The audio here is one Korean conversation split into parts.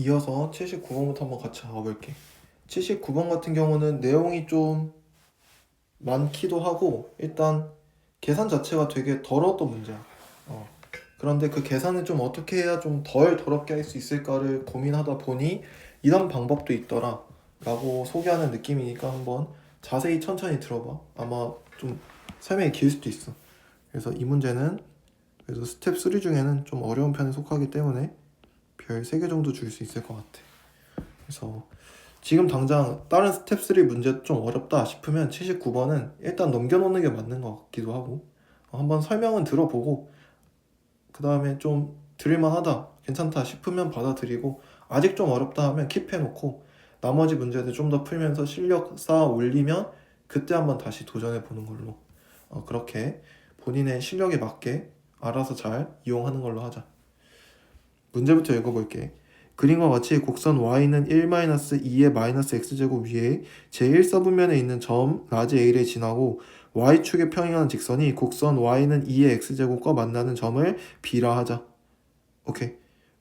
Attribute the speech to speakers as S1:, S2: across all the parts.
S1: 이어서 79번부터 한번 같이 가볼게. 79번 같은 경우는 내용이 좀 많기도 하고 일단 계산 자체가 되게 더러웠던 문제야. 그런데 그 계산을 좀 어떻게 해야 좀 덜 더럽게 할 수 있을까를 고민하다 보니 이런 방법도 있더라 라고 소개하는 느낌이니까 한번 자세히 천천히 들어봐. 아마 좀 설명이 길 수도 있어. 그래서 이 문제는 그래도 스텝 3 중에는 좀 어려운 편에 속하기 때문에 별 3개 정도 줄 수 있을 것 같아. 그래서 지금 당장 다른 스텝 3 문제 좀 어렵다 싶으면 79번은 일단 넘겨놓는 게 맞는 것 같기도 하고 한번 설명은 들어보고 그 다음에 좀 들을만하다 괜찮다 싶으면 받아들이고 아직 좀 어렵다 하면 킵해놓고 나머지 문제들 좀 더 풀면서 실력 쌓아 올리면 그때 한번 다시 도전해 보는 걸로 그렇게 본인의 실력에 맞게 알아서 잘 이용하는 걸로 하자. 문제부터 읽어볼게. 그림과 같이 곡선 y는 1-2의 마이너스 x제곱 위에 제1사분면에 있는 점 라지 a를 지나고 y축에 평행하는 직선이 곡선 y는 2의 x제곱과 만나는 점을 b라 하자. 오케이.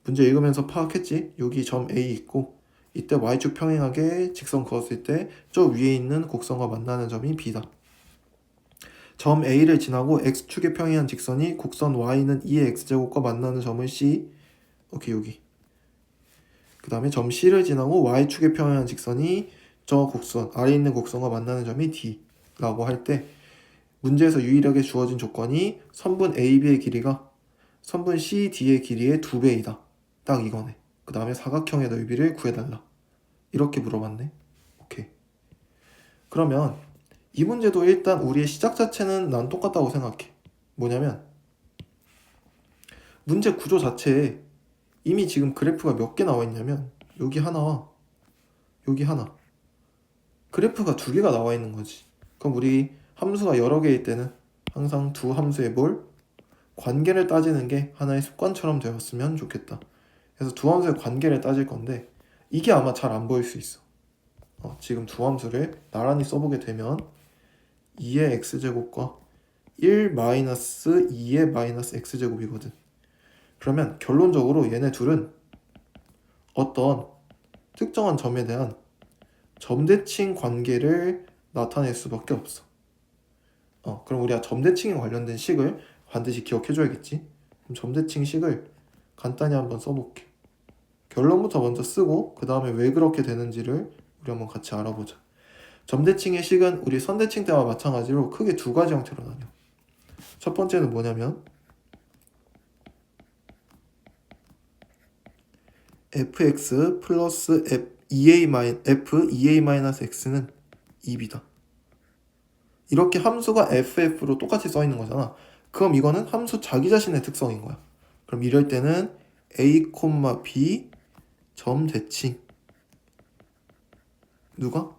S1: 문제 읽으면서 파악했지? 여기 점 A 있고 이때 y축 평행하게 직선 그었을 때 저 위에 있는 곡선과 만나는 점이 b다. 점 A를 지나고 x축에 평행한 직선이 곡선 y는 2의 x제곱과 만나는 점을 c. 오케이 여기. 그 다음에 점 C를 지나고 y축에 평행한 직선이 저 곡선, 아래 있는 곡선과 만나는 점이 D라고 할 때 문제에서 유일하게 주어진 조건이 선분 AB의 길이가 선분 CD의 길이의 2배이다. 딱 이거네. 그 다음에 사각형의 넓이를 구해달라. 이렇게 물어봤네. 오케이. 그러면 이 문제도 일단 우리의 시작 자체는 난 똑같다고 생각해. 뭐냐면 문제 구조 자체에 이미 지금 그래프가 몇 개 나와 있냐면 여기 하나와 여기 하나 그래프가 2개가 나와 있는 거지. 그럼 우리 함수가 여러 개일 때는 항상 두 함수의 뭘 관계를 따지는 게 하나의 습관처럼 되었으면 좋겠다. 그래서 두 함수의 관계를 따질 건데 이게 아마 잘 안 보일 수 있어. 지금 두 함수를 나란히 써보게 되면 2의 x제곱과 1-2의 마이너스 x제곱이거든. 그러면 결론적으로 얘네 둘은 어떤 특정한 점에 대한 점대칭 관계를 나타낼 수밖에 없어. 그럼 우리가 점대칭에 관련된 식을 반드시 기억해줘야겠지. 그럼 점대칭 식을 간단히 한번 써볼게. 결론부터 먼저 쓰고 그 다음에 왜 그렇게 되는지를 우리 한번 같이 알아보자. 점대칭의 식은 우리 선대칭 때와 마찬가지로 크게 2가지 형태로 나뉘어. 첫 번째는 뭐냐면 fx 플러스 f2a-x는 2b다. 이렇게 함수가 ff로 똑같이 써있는 거잖아. 그럼 이거는 함수 자기 자신의 특성인 거야. 그럼 이럴 때는 a, b 점 대칭 누가?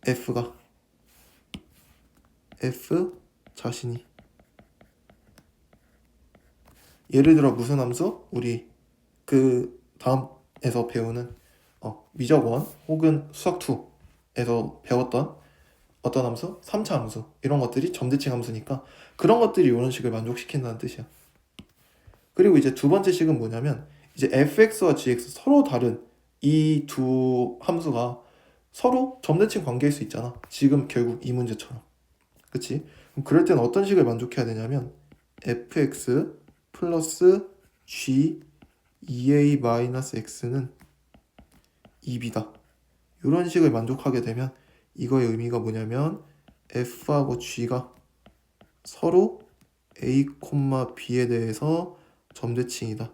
S1: f가 f 자신이 예를 들어 무슨 함수? 우리 그 다음에서 배우는 미적원 혹은 수학2에서 배웠던 어떤 함수? 3차 함수 이런 것들이 점대칭 함수니까 그런 것들이 이런 식을 만족시킨다는 뜻이야. 그리고 이제 두 번째 식은 뭐냐면 이제 fx와 gx 서로 다른 이 두 함수가 서로 점대칭 관계일 수 있잖아. 지금 결국 이 문제처럼. 그치? 그럼 그럴 때는 어떤 식을 만족해야 되냐면 fx 플러스 g 2a-x는 2b다. 이런 식을 만족하게 되면 이거의 의미가 뭐냐면 f하고 g가 서로 a, b에 대해서 점대칭이다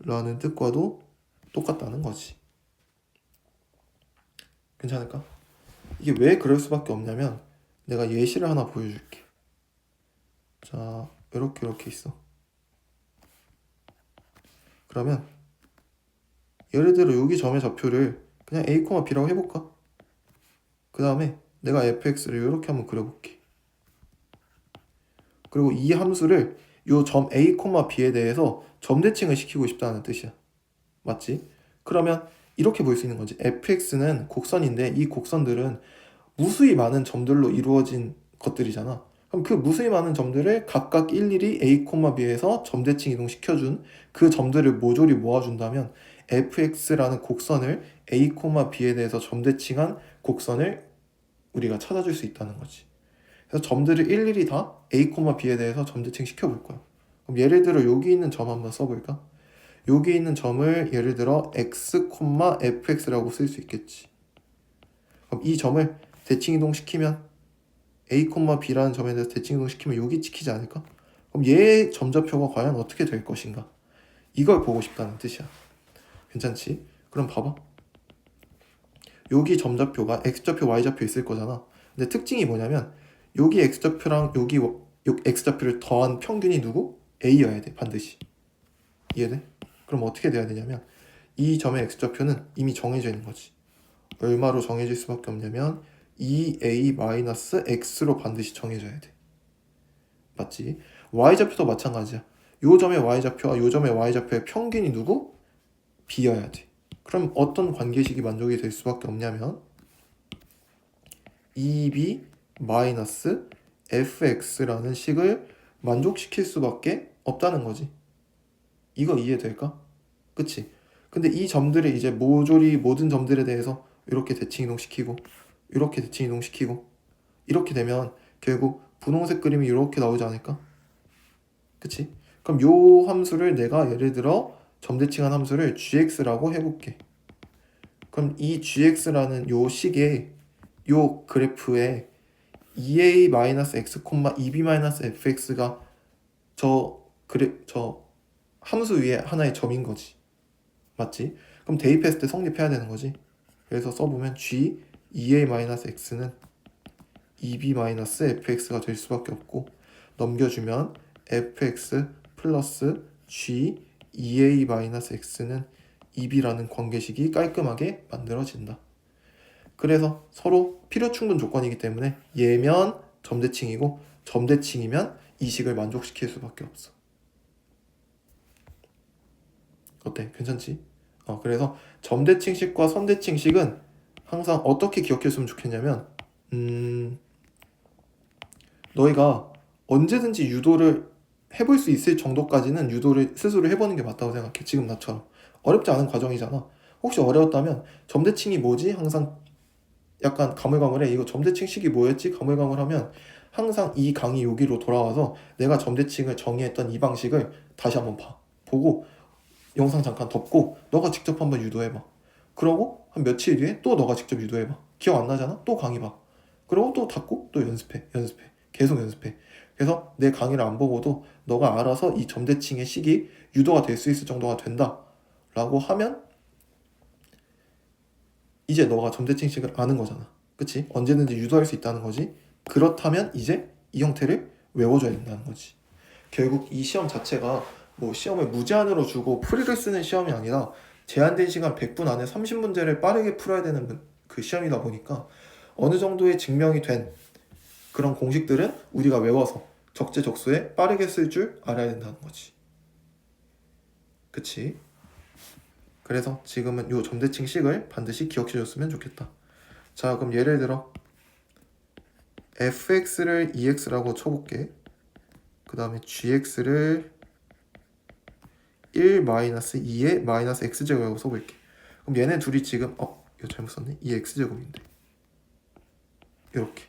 S1: 라는 뜻과도 똑같다는 거지. 괜찮을까? 이게 왜 그럴 수밖에 없냐면 내가 예시를 하나 보여줄게. 자, 이렇게 있어. 그러면 예를 들어 여기 점의 좌표를 그냥 a, b라고 해볼까? 그 다음에 내가 fx를 이렇게 한번 그려볼게. 그리고 이 함수를 요 점 a, b에 대해서 점대칭을 시키고 싶다는 뜻이야. 맞지? 그러면 이렇게 볼 수 있는 거지. fx는 곡선인데 이 곡선들은 무수히 많은 점들로 이루어진 것들이잖아. 그럼 그 무수히 많은 점들을 각각 일일이 A, B에서 점대칭 이동시켜준 그 점들을 모조리 모아준다면 fx라는 곡선을 A, B에 대해서 점대칭한 곡선을 우리가 찾아줄 수 있다는 거지. 그래서 점들을 일일이 다 A, B에 대해서 점대칭 시켜볼 거야. 그럼 예를 들어 여기 있는 점 한번 써볼까? 여기 있는 점을 예를 들어 x, fx라고 쓸 수 있겠지. 그럼 이 점을 대칭 이동시키면 A, B라는 점에 대해서 대칭 이동시키면 여기 찍히지 않을까? 그럼 얘의 점좌표가 과연 어떻게 될 것인가? 이걸 보고 싶다는 뜻이야. 괜찮지? 그럼 봐봐. 여기 점좌표가 x좌표, y좌표 있을 거잖아. 근데 특징이 뭐냐면 여기 x좌표랑 여기 x좌표를 더한 평균이 누구? a여야 돼. 반드시. 이해돼? 그럼 어떻게 돼야 되냐면 이 점의 x좌표는 이미 정해져 있는 거지. 얼마로 정해질 수밖에 없냐면 2a-x로 반드시 정해져야 돼. 맞지? y좌표도 마찬가지야. 요 점의 y좌표와 요 점의 y좌표의 평균이 누구? b여야 돼. 그럼 어떤 관계식이 만족이 될 수밖에 없냐면 2b-fx라는 식을 만족시킬 수밖에 없다는 거지. 이거 이해될까? 그치? 근데 이 점들을 이제 모조리 모든 점들에 대해서 이렇게 대칭 이동시키고 이렇게 대칭 이동시키고 이렇게 되면 결국 분홍색 그림이 이렇게 나오지 않을까? 그치? 그럼 요 함수를 내가 예를 들어 점대칭한 함수를 gx라고 해볼게. 그럼 이 gx라는 요 식의 요 그래프에 2a-x, 2b-fx가 저 함수 위에 하나의 점인 거지. 맞지? 그럼 대입했을 때 성립해야 되는 거지. 그래서 써보면 g 2a-x는 2b-fx가 될 수밖에 없고 넘겨주면 fx 플러스 g 2a-x는 2b라는 관계식이 깔끔하게 만들어진다. 그래서 서로 필요 충분 조건이기 때문에 얘면 점대칭이고 점대칭이면 이 식을 만족시킬 수밖에 없어. 어때? 괜찮지? 그래서 점대칭식과 선대칭식은 항상 어떻게 기억했으면 좋겠냐면 너희가 언제든지 유도를 해볼 수 있을 정도까지는 유도를 스스로 해보는 게 맞다고 생각해. 지금 나처럼 어렵지 않은 과정이잖아. 혹시 어려웠다면 점대칭이 뭐지? 항상 약간 가물가물해. 이거 점대칭식이 뭐였지? 가물가물하면 항상 이 강의 여기로 돌아와서 내가 점대칭을 정의했던 이 방식을 다시 한번 보고 영상 잠깐 덮고 너가 직접 한번 유도해봐. 그러고 한 며칠 뒤에 또 너가 직접 유도해봐. 기억 안 나잖아? 또 강의 봐. 그러고 또 닫고 또 연습해. 계속 연습해. 그래서 내 강의를 안 보고도 너가 알아서 이 점대칭의 식이 유도가 될 수 있을 정도가 된다 라고 하면 이제 너가 점대칭식을 아는 거잖아. 그치? 언제든지 유도할 수 있다는 거지. 그렇다면 이제 이 형태를 외워줘야 된다는 거지. 결국 이 시험 자체가 뭐 시험을 무제한으로 주고 풀이를 쓰는 시험이 아니라 제한된 시간 100분 안에 30문제를 빠르게 풀어야 되는 그 시험이다 보니까 어느 정도의 증명이 된 그런 공식들은 우리가 외워서 적재적소에 빠르게 쓸 줄 알아야 된다는 거지. 그치? 그래서 지금은 요 점대칭식을 반드시 기억해줬으면 좋겠다. 자, 그럼 예를 들어 fx를 ex라고 쳐볼게. 그 다음에 gx를 1-2의 마이너스 x제곱이라고 써볼게. 그럼 얘네 둘이 지금 이거 잘못 썼네. 이 x제곱인데 이렇게.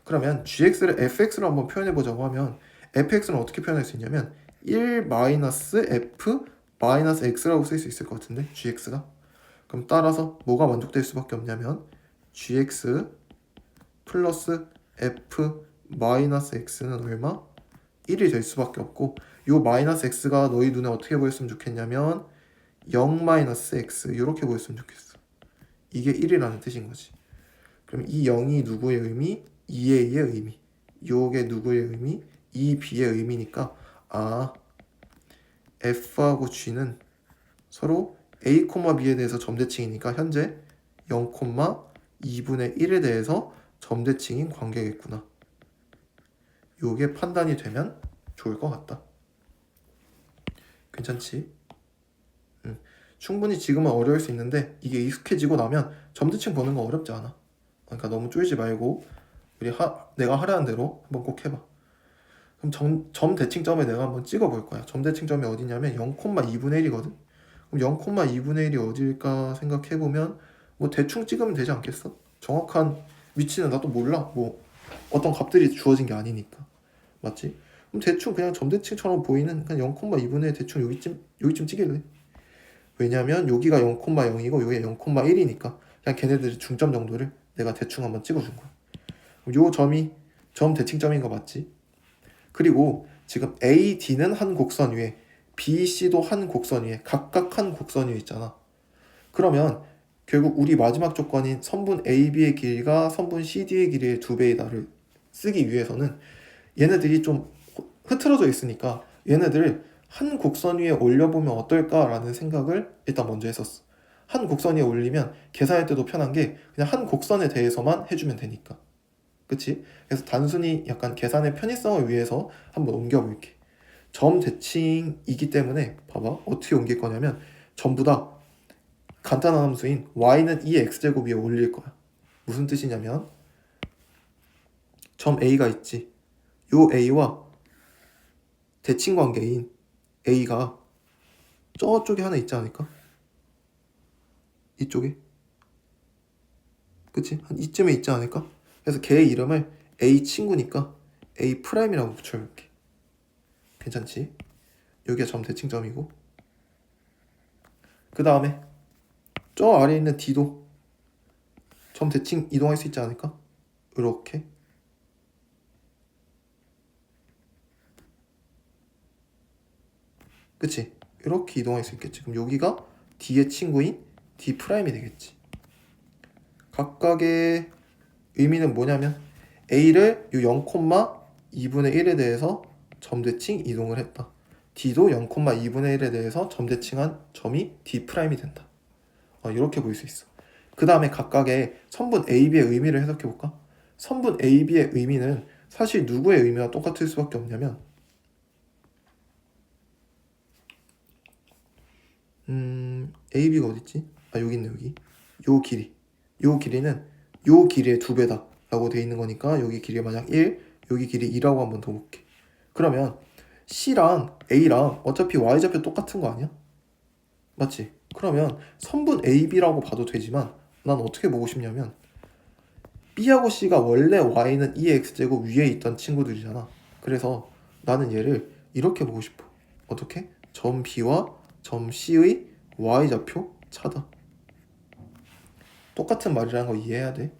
S1: 그러면 gx를 fx로 한번 표현해보자고 하면 fx는 어떻게 표현할 수 있냐면 1-f-x라고 쓸 수 있을 것 같은데 gx가. 그럼 따라서 뭐가 만족될 수밖에 없냐면 gx 플러스 f-x는 얼마? 1이 될 수밖에 없고 요 마이너스 x가 너희 눈에 어떻게 보였으면 좋겠냐면 0-x 이렇게 보였으면 좋겠어. 이게 1이라는 뜻인 거지. 그럼 이 0이 누구의 의미? 2a의 의미. 요게 누구의 의미? 2b의 의미니까 f하고 g는 서로 a, b에 대해서 점대칭이니까 현재 0,2분의 1에 대해서 점대칭인 관계겠구나. 요게 판단이 되면 좋을 것 같다. 괜찮지? 충분히 지금은 어려울 수 있는데 이게 익숙해지고 나면 점대칭 보는 거 어렵지 않아. 그러니까 너무 쫄지 말고 내가 하라는 대로 한번 꼭 해봐. 그럼 점 대칭점에 내가 한번 찍어볼 거야. 점 대칭점이 어디냐면 0,2분의 1이거든. 그럼 0,2분의 1이 어딜까 생각해보면 뭐 대충 찍으면 되지 않겠어? 정확한 위치는 나도 몰라. 뭐 어떤 값들이 주어진 게 아니니까. 맞지? 그럼 대충 그냥 점대칭처럼 보이는 그냥 0,2분의 1 대충 여기쯤 찍을래. 왜냐면 여기가 0,0이고 여기가 0,1이니까 그냥 걔네들의 중점 정도를 내가 대충 한번 찍어준 거야. 그럼 요 점이 점 대칭점인 거 맞지? 그리고 지금 AD는 한 곡선 위에 BC도 한 곡선 위에 각각 한 곡선 위에 있잖아. 그러면 결국 우리 마지막 조건인 선분 AB의 길이가 선분 CD의 길이의 2배이다를 쓰기 위해서는 얘네들이 좀 흐트러져 있으니까 얘네들을 한 곡선 위에 올려보면 어떨까라는 생각을 일단 먼저 했었어. 한 곡선 위에 올리면 계산할 때도 편한 게 그냥 한 곡선에 대해서만 해주면 되니까. 그치? 그래서 단순히 약간 계산의 편의성을 위해서 한번 옮겨볼게. 점 대칭이기 때문에 봐봐. 어떻게 옮길 거냐면 전부 다 간단한 함수인 y는 2x제곱 위에 올릴 거야. 무슨 뜻이냐면 점 A가 있지. 요 A와 대칭 관계인 A가 저쪽에 하나 있지 않을까? 이쪽에? 그치? 한 이쯤에 있지 않을까? 그래서 걔의 이름을 A 친구니까 A 프라임이라고 붙여볼게. 괜찮지? 여기가 점 대칭점이고 그 다음에 저 아래에 있는 D도 점 대칭 이동할 수 있지 않을까? 이렇게 그치? 이렇게 이동할 수 있겠지. 그럼 여기가 D의 친구인 D 프라임이 되겠지. 각각의 의미는 뭐냐면 A를 요 0,2분의 1에 대해서 점대칭 이동을 했다. D도 0,2분의 1에 대해서 점대칭한 점이 D 프라임이 된다. 이렇게 볼 수 있어. 그 다음에 각각의 선분 AB의 의미를 해석해 볼까? 선분 AB의 의미는 사실 누구의 의미와 똑같을 수밖에 없냐면 AB가 어딨지? 여기 있네. 여기 요 길이는 요 길이의 2배다 라고 돼 있는 거니까 여기 길이 만약 1 여기 길이 2라고 한번 더 볼게. 그러면 C랑 A랑 어차피 Y좌표 똑같은 거 아니야? 맞지? 그러면 선분 AB라고 봐도 되지만 난 어떻게 보고 싶냐면 B하고 C가 원래 Y는 2x제곱 위에 있던 친구들이잖아. 그래서 나는 얘를 이렇게 보고 싶어. 어떻게? 점 B와 점 C의 Y좌표 차다. 똑같은 말이라는 거 이해해야 돼.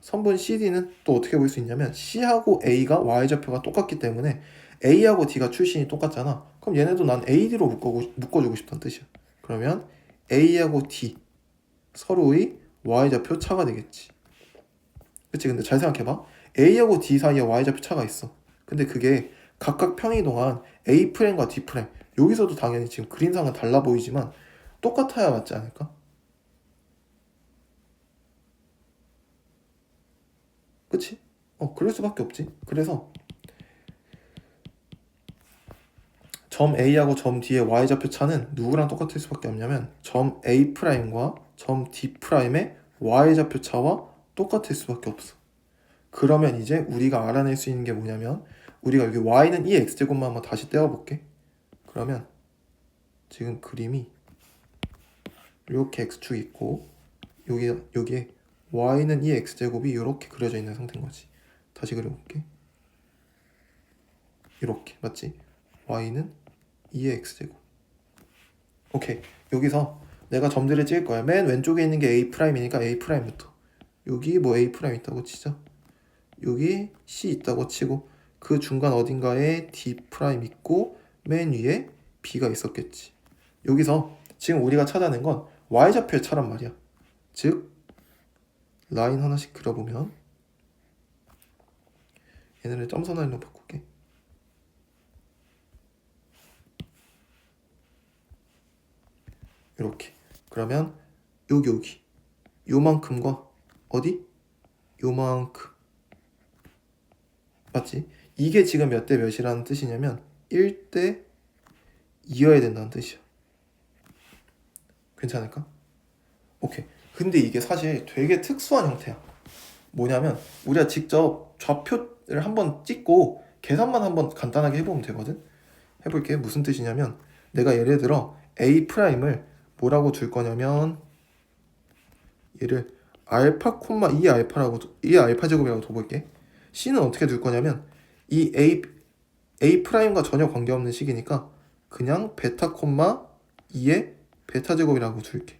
S1: 선분 CD는 또 어떻게 볼 수 있냐면 C하고 A가 Y좌표가 똑같기 때문에 A하고 D가 출신이 똑같잖아. 그럼 얘네도 난 AD로 묶어주고 싶다는 뜻이야. 그러면 A하고 D 서로의 Y좌표 차가 되겠지. 그치? 근데 잘 생각해봐. A하고 D 사이에 Y좌표 차가 있어. 근데 그게 각각 평이동안 A'과 D' 여기서도 당연히 지금 그림상은 달라 보이지만 똑같아야 맞지 않을까? 그치? 그럴 수밖에 없지. 그래서 점 A하고 점 D의 Y좌표 차는 누구랑 똑같을 수밖에 없냐면 점 A'과 점 D'의 Y좌표 차와 똑같을 수밖에 없어. 그러면 이제 우리가 알아낼 수 있는 게 뭐냐면 우리가 여기 Y는 2x제곱만 한번 다시 떼어볼게. 그러면 지금 그림이 이렇게 x축이 있고 여기에 Y는 2x제곱이 이렇게 그려져 있는 상태인 거지. 다시 그려볼게. 이렇게 맞지? Y는 2의 x제곱. 오케이. 여기서 내가 점들을 찍을 거야. 맨 왼쪽에 있는 게 A'이니까 A'부터 여기 뭐 A' 있다고 치자. 여기 C 있다고 치고 그 중간 어딘가에 D' 있고 맨 위에 B가 있었겠지. 여기서 지금 우리가 찾아낸 건 Y좌표의 차란 말이야. 즉 라인 하나씩 그려보면 얘네를 점선 라인으로 바꿀게. 이렇게. 그러면 여기 요만큼과 어디? 요만큼. 맞지? 이게 지금 몇 대 몇이라는 뜻이냐면 1대 2여야 된다는 뜻이야. 괜찮을까? 오케이. 근데 이게 사실 되게 특수한 형태야. 뭐냐면 우리가 직접 좌표를 한번 찍고 계산만 한번 간단하게 해보면 되거든. 해볼게. 무슨 뜻이냐면 내가 예를 들어 a 프라임을 뭐라고 둘 거냐면 얘를 알파 콤마 2 알파라고 2 알파 제곱이라고 둬볼게. c는 어떻게 둘 거냐면 이 a 프라임과 전혀 관계없는 식이니까 그냥 베타 콤마 2의 베타 제곱이라고 둘게.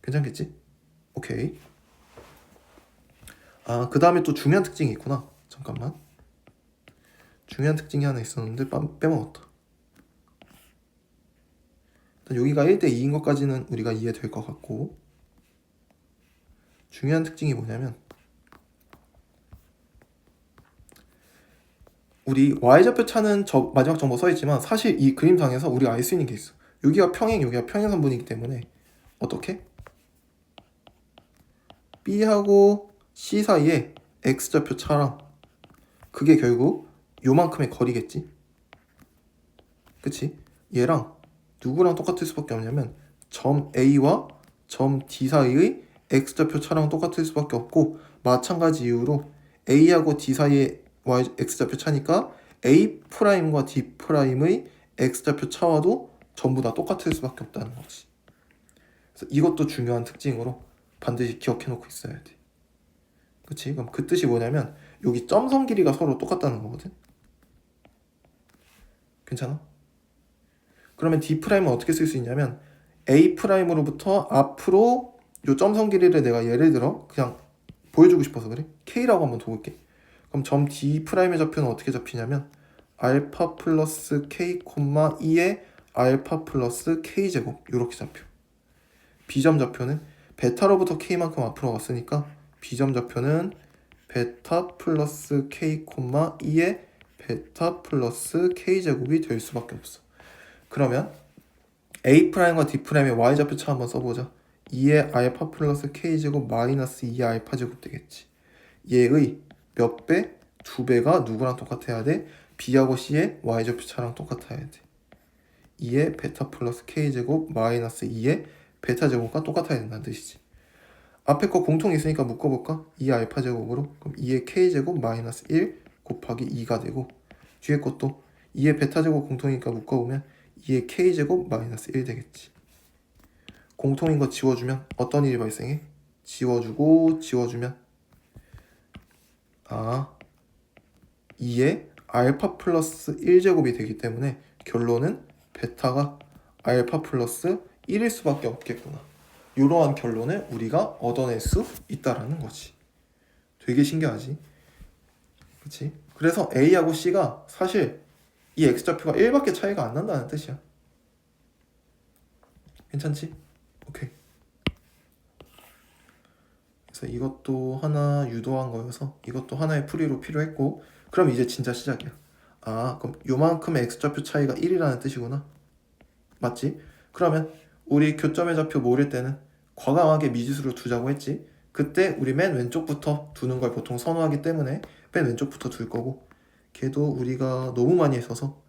S1: 괜찮겠지? 오케이. 아, 그 다음에 또 중요한 특징이 있구나. 잠깐만. 중요한 특징이 하나 있었는데 빼먹었다. 일단 여기가 1대 2인 것까지는 우리가 이해될 것 같고, 중요한 특징이 뭐냐면 우리 y좌표 차는 저 마지막 정보 써있지만 사실 이 그림상에서 우리가 알 수 있는 게 있어. 여기가 평행, 여기가 평행선분이기 때문에 어떻게? B하고 C 사이에 x좌표 차랑 그게 결국 요만큼의 거리겠지. 그치? 얘랑 누구랑 똑같을 수밖에 없냐면 점 A와 점 D 사이의 x좌표 차랑 똑같을 수밖에 없고, 마찬가지 이유로 A하고 D 사이의 x좌표 차니까 A'과 D'의 x좌표 차와도 전부 다 똑같을 수밖에 없다는 거지. 그래서 이것도 중요한 특징으로 반드시 기억해 놓고 있어야 돼. 그치? 그럼 그 뜻이 뭐냐면 여기 점선 길이가 서로 똑같다는 거거든. 괜찮아? 그러면 D'은 어떻게 쓸 수 있냐면 A'으로부터 앞으로 요 점선 길이를 내가 예를 들어 그냥 보여주고 싶어서 그래. K라고 한번 둬볼게. 그럼 점 D'의 좌표는 어떻게 잡히냐면 알파 플러스 K, 2의 알파 플러스 K 제곱 이렇게 잡혀. B점 좌표는 베타로부터 K만큼 앞으로 왔으니까 B점 좌표는 베타 플러스 K, 2의 베타 플러스 K 제곱이 될 수밖에 없어. 그러면 A'과 D'의 Y좌표 차 한번 써보자. 2의 알파 플러스 K제곱 마이너스 2의 알파 제곱 되겠지. 얘의 몇 배? 2배가 누구랑 똑같아야 돼? B하고 C의 Y좌표 차랑 똑같아야 돼. 2의 베타 플러스 K제곱 마이너스 2의 베타 제곱과 똑같아야 된다는 뜻이지. 앞에 거 공통이 있으니까 묶어볼까? 2 알파 제곱으로 그럼 2의 K제곱 마이너스 1 곱하기 2가 되고, 뒤에 것도 2의 베타 제곱 공통이니까 묶어보면 2의 K제곱 마이너스 1 되겠지. 공통인 거 지워주면 어떤 일이 발생해? 지워주고 지워주면 2의 알파 플러스 1제곱이 되기 때문에 결론은 베타가 알파 플러스 1일 수밖에 없겠구나. 이러한 결론을 우리가 얻어낼 수 있다라는 거지. 되게 신기하지? 그치? 그래서 A하고 C가 사실 이 x좌표가 1밖에 차이가 안 난다는 뜻이야. 괜찮지? 오케이. 그래서 이것도 하나 유도한 거여서 이것도 하나의 풀이로 필요했고, 그럼 이제 진짜 시작이야. 그럼 요만큼의 x좌표 차이가 1이라는 뜻이구나. 맞지? 그러면 우리 교점의 좌표 모를 때는 과감하게 미지수로 두자고 했지. 그때 우리 맨 왼쪽부터 두는 걸 보통 선호하기 때문에 맨 왼쪽부터 둘 거고, 걔도 우리가 너무 많이 했어서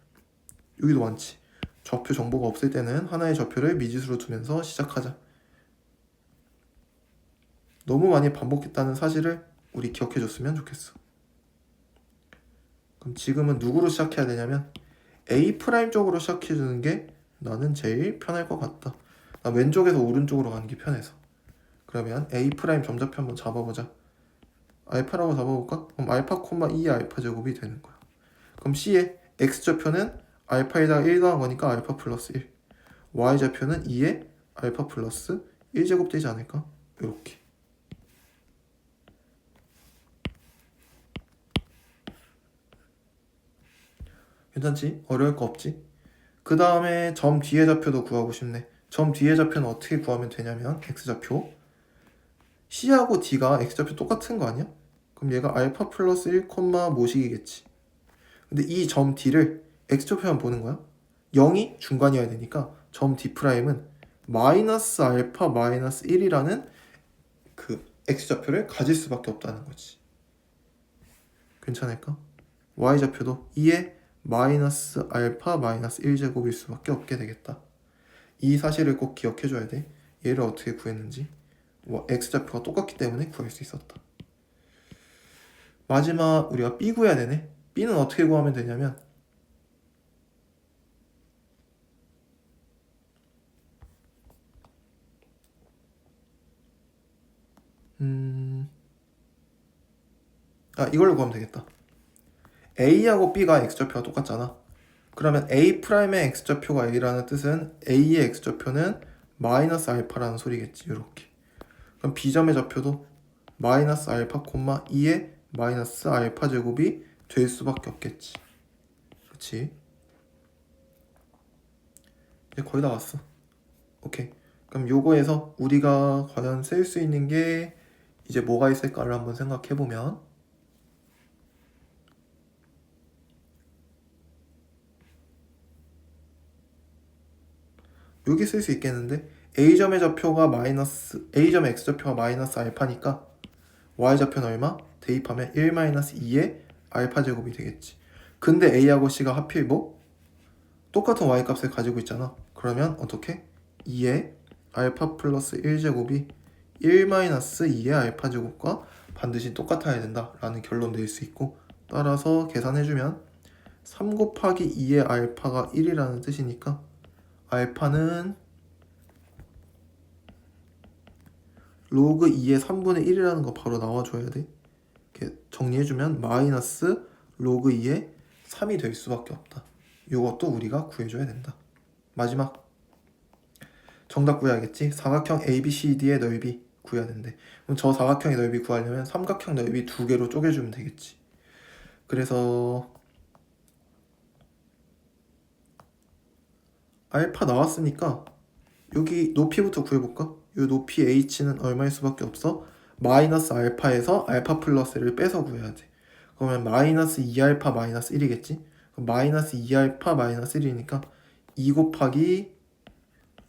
S1: 여기도 많지. 좌표 정보가 없을 때는 하나의 좌표를 미지수로 두면서 시작하자. 너무 많이 반복했다는 사실을 우리 기억해줬으면 좋겠어. 그럼 지금은 누구로 시작해야 되냐면 A' 쪽으로 시작해주는 게 나는 제일 편할 것 같다. 나 왼쪽에서 오른쪽으로 가는 게 편해서. 그러면 A' 점좌표 한번 잡아보자. 알파라고 잡아볼까? 그럼 알파 콤마 2 알파 제곱이 되는 거야. 그럼 C의 X좌표는 알파에다가 1 더한 거니까 알파 플러스 1. Y좌표는 2의 알파 플러스 1제곱 되지 않을까? 이렇게. 괜찮지? 어려울 거 없지? 그 다음에 점 뒤의 좌표도 구하고 싶네. 점 뒤의 좌표는 어떻게 구하면 되냐면 X좌표 C하고 D가 X좌표 똑같은 거 아니야? 그럼 얘가 알파 플러스 1, 모식이겠지. 근데 이 점 D를 X좌표만 보는 거야. 0이 중간이어야 되니까 점 D'은 마이너스 알파 마이너스 1이라는 그 X좌표를 가질 수밖에 없다는 거지. 괜찮을까? Y좌표도 2의 마이너스 알파 마이너스 1제곱일 수밖에 없게 되겠다. 이 사실을 꼭 기억해줘야 돼. 얘를 어떻게 구했는지. X좌표가 똑같기 때문에 구할 수 있었다. 마지막 우리가 B 구해야 되네. B는 어떻게 구하면 되냐면 이걸로 구하면 되겠다. A하고 B가 X좌표가 똑같잖아. 그러면 A'의 X좌표가 A라는 뜻은 A의 X좌표는 마이너스 알파라는 소리겠지. 이렇게. 그럼 B점의 좌표도 마이너스 알파 콤마 2의 마이너스 알파 제곱이 될 수밖에 없겠지. 그치? 이제 거의 다 왔어. 오케이. 그럼 요거에서 우리가 과연 쓸 수 있는 게 이제 뭐가 있을까를 한번 생각해보면 여기 쓸 수 있겠는데 A점의 좌표가 마이너스 A점의 X좌표가 마이너스 알파니까 Y좌표는 얼마? 대입하면 1 마이너스 2의 알파 제곱이 되겠지. 근데 A하고 C가 하필 뭐? 똑같은 Y값을 가지고 있잖아. 그러면 어떻게? 2의 알파 플러스 1제곱이 1 마이너스 2의 알파 제곱과 반드시 똑같아야 된다 라는 결론 낼 수 있고, 따라서 계산해주면 3 곱하기 2의 알파가 1이라는 뜻이니까 알파는 로그 2의 3분의 1이라는 거 바로 나와줘야 돼. 이렇게 정리해주면 마이너스 로그 2의 3이 될 수밖에 없다. 이것도 우리가 구해줘야 된다. 마지막 정답 구해야겠지. 사각형 ABCD의 넓이 구해야 된대. 그럼 저 사각형의 넓이 구하려면 삼각형 넓이 2개로 쪼개주면 되겠지. 그래서 알파 나왔으니까 여기 높이부터 구해볼까? 이 높이 h는 얼마일 수밖에 없어? 마이너스 알파에서 알파 플러스를 빼서 구해야 돼. 그러면 마이너스 2알파 마이너스 1이겠지? 마이너스 2알파 마이너스 1이니까 2 곱하기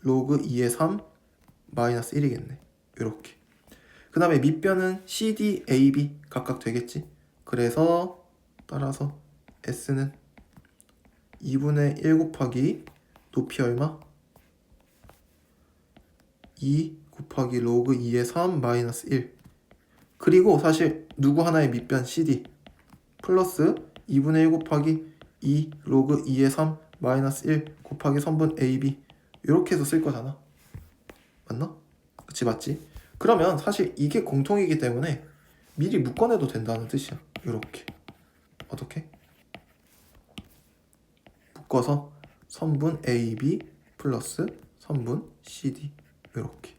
S1: 로그 2의 3 마이너스 1이겠네. 이렇게. 그 다음에 밑변은 CD, AB 각각 되겠지? 그래서 따라서 S는 2분의 1 곱하기 높이 얼마? 2 곱하기 로그 2의 3 마이너스 1. 그리고 사실 누구 하나의 밑변 CD 플러스 2분의 1 곱하기 2 로그 2의 3 마이너스 1 곱하기 3분 AB 이렇게 해서 쓸 거잖아. 맞나? 그치, 맞지? 그러면 사실 이게 공통이기 때문에 미리 묶어내도 된다는 뜻이야. 이렇게. 어떻게? 묶어서 선분 AB 플러스 선분 CD 이렇게.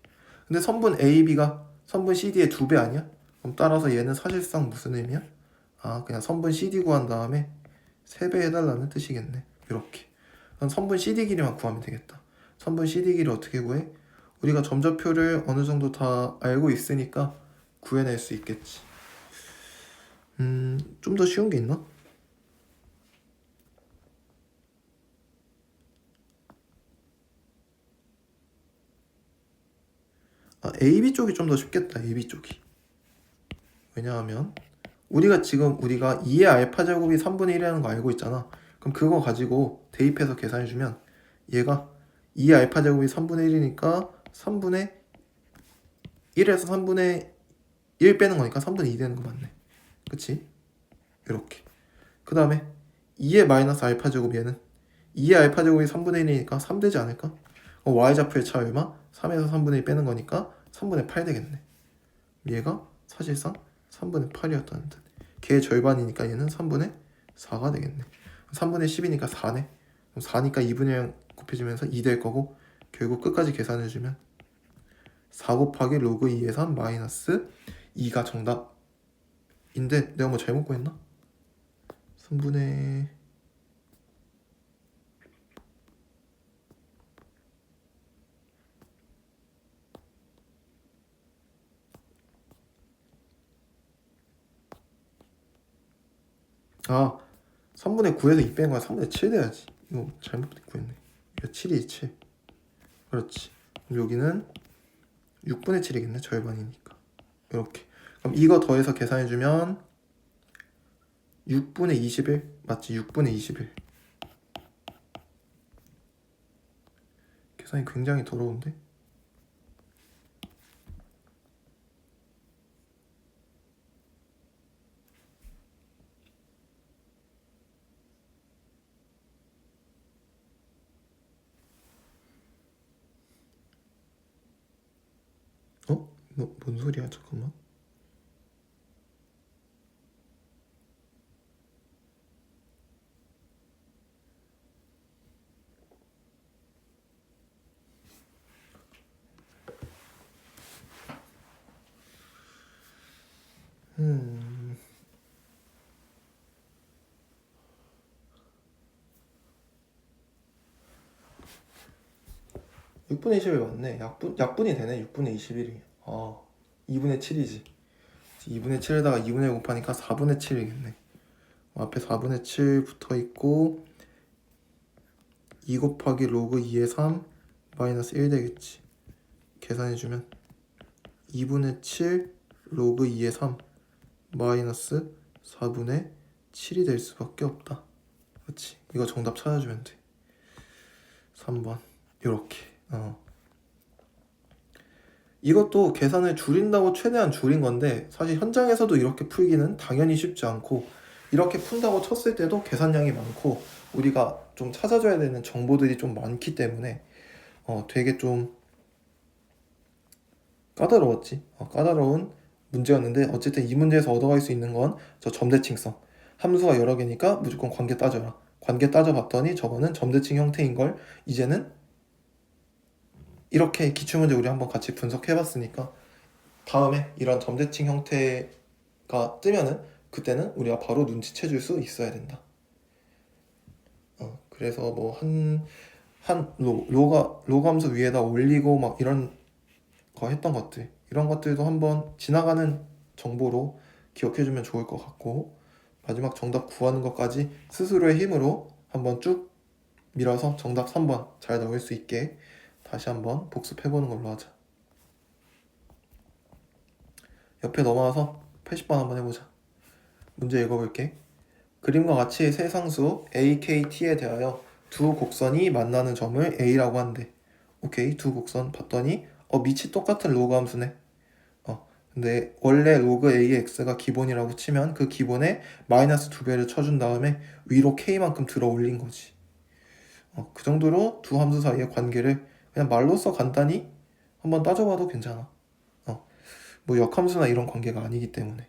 S1: 근데 선분 AB가 선분 CD의 2배 아니야? 그럼 따라서 얘는 사실상 무슨 의미야? 그냥 선분 CD 구한 다음에 3배 해달라는 뜻이겠네. 이렇게. 그럼 선분 CD 길이만 구하면 되겠다. 선분 CD 길이 어떻게 구해? 우리가 점좌표를 어느 정도 다 알고 있으니까 구해낼 수 있겠지. 좀 더 쉬운 게 있나? AB 쪽이 좀 더 쉽겠다. AB 쪽이. 왜냐하면 우리가 2의 알파 제곱이 3분의 1이라는 거 알고 있잖아. 그럼 그거 가지고 대입해서 계산해주면 얘가 2의 알파 제곱이 3분의 1이니까 3분의 1에서 3분의 1 빼는 거니까 3분의 2 되는 거 맞네. 그치? 이렇게. 그 다음에 2의 마이너스 알파 제곱 얘는 2의 알파 제곱이 3분의 1이니까 3 되지 않을까? y좌표의 차 얼마? 3에서 3분의 1 빼는 거니까 3분의 8 되겠네. 얘가 사실상 3분의 8이었다는 뜻. 걔의 절반이니까 얘는 3분의 4가 되겠네. 3분의 10이니까 4네. 그럼 4니까 2분의 0 곱해지면서 2 될 거고, 결국 끝까지 계산해주면 4 곱하기 로그 2의 3 마이너스 2가 정답인데 내가 뭐 잘못 구했나? 3분의 아 3분의 9에서 2 빼는 거야. 3분의 7 돼야지. 이거 잘못 구했네. 이거 7이지 7. 그렇지. 그럼 여기는 6분의 7이겠네. 절반이니까. 이렇게. 그럼 이거 더해서 계산해주면 6분의 21 맞지? 6분의 21. 계산이 굉장히 더러운데? 뭔 소리야? 잠깐만. 음. 6분의 21 맞네. 약분이 되네. 6분의 21이. 2분의 7이지. 2분의 7에다가 2분의 1 곱하니까 4분의 7이겠네. 앞에 4분의 7 붙어 있고 2 곱하기 로그 2의 3 마이너스 1 되겠지. 계산해주면 2분의 7 로그 2의 3 마이너스 4분의 7이 될 수밖에 없다. 그렇지. 이거 정답 찾아주면 돼. 3번 이렇게. 이것도 계산을 줄인다고 최대한 줄인 건데 사실 현장에서도 이렇게 풀기는 당연히 쉽지 않고 이렇게 푼다고 쳤을 때도 계산량이 많고 우리가 좀 찾아줘야 되는 정보들이 좀 많기 때문에 되게 좀 까다로웠지. 까다로운 문제였는데 어쨌든 이 문제에서 얻어갈 수 있는 건 저 점대칭성. 함수가 여러 개니까 무조건 관계 따져라. 관계 따져봤더니 저거는 점대칭 형태인 걸 이제는 이렇게 기출문제 우리 한번 같이 분석해봤으니까 다음에 이런 점대칭 형태가 뜨면은 그때는 우리가 바로 눈치채줄 수 있어야 된다. 그래서 뭐 한 로감수 위에다 올리고 막 이런 거 했던 것들 이런 것들도 한번 지나가는 정보로 기억해주면 좋을 것 같고 마지막 정답 구하는 것까지 스스로의 힘으로 한번 쭉 밀어서 정답 3번 잘 나올 수 있게 다시 한번 복습해보는 걸로 하자. 옆에 넘어와서 80번 한번 해보자. 문제 읽어볼게. 그림과 같이 세 상수 AKT에 대하여 두 곡선이 만나는 점을 A라고 한대. 오케이, 두 곡선 봤더니 밑이 똑같은 로그 함수네. 근데 원래 로그 A의 X가 기본이라고 치면 그 기본에 마이너스 2배를 쳐준 다음에 위로 K만큼 들어 올린 거지. 그 정도로 두 함수 사이의 관계를 그냥 말로써 간단히 한번 따져봐도 괜찮아. 뭐 역함수나 이런 관계가 아니기 때문에.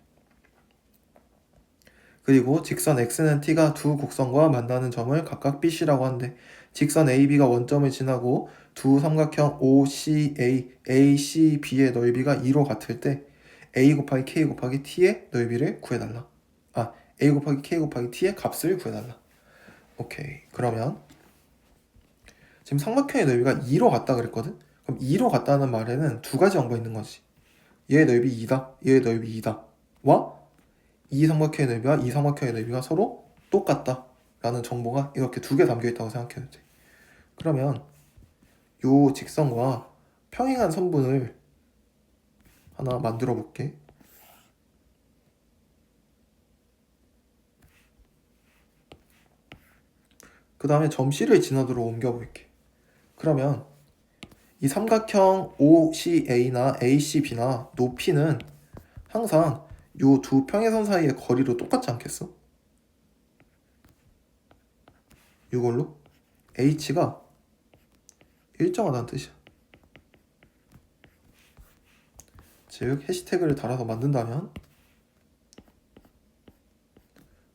S1: 그리고 직선 x는 t가 두 곡선과 만나는 점을 각각 bc라고 한대. 직선 AB가 원점을 지나고 두 삼각형 OCA, ACB의 넓이가 2로 같을 때 A 곱하기 K 곱하기 T의 넓이를 구해달라. A 곱하기 K 곱하기 T의 값을 구해달라. 오케이. 그러면 지금 삼각형의 넓이가 2로 같다 그랬거든? 그럼 2로 같다는 말에는 두 가지 정보가 있는 거지. 얘의 넓이 2다, 얘의 넓이 2다. 와 이 삼각형의 넓이와 이 삼각형의 넓이가 서로 똑같다 라는 정보가 이렇게 두 개 담겨 있다고 생각해도 돼. 그러면 요 직선과 평행한 선분을 하나 만들어 볼게. 그 다음에 점 C를 지나도록 옮겨 볼게. 그러면 이 삼각형 OCA나 ACB나 높이는 항상 요 두 평행선 사이의 거리로 똑같지 않겠어? 이걸로 H가 일정하다는 뜻이야. 즉 해시태그를 달아서 만든다면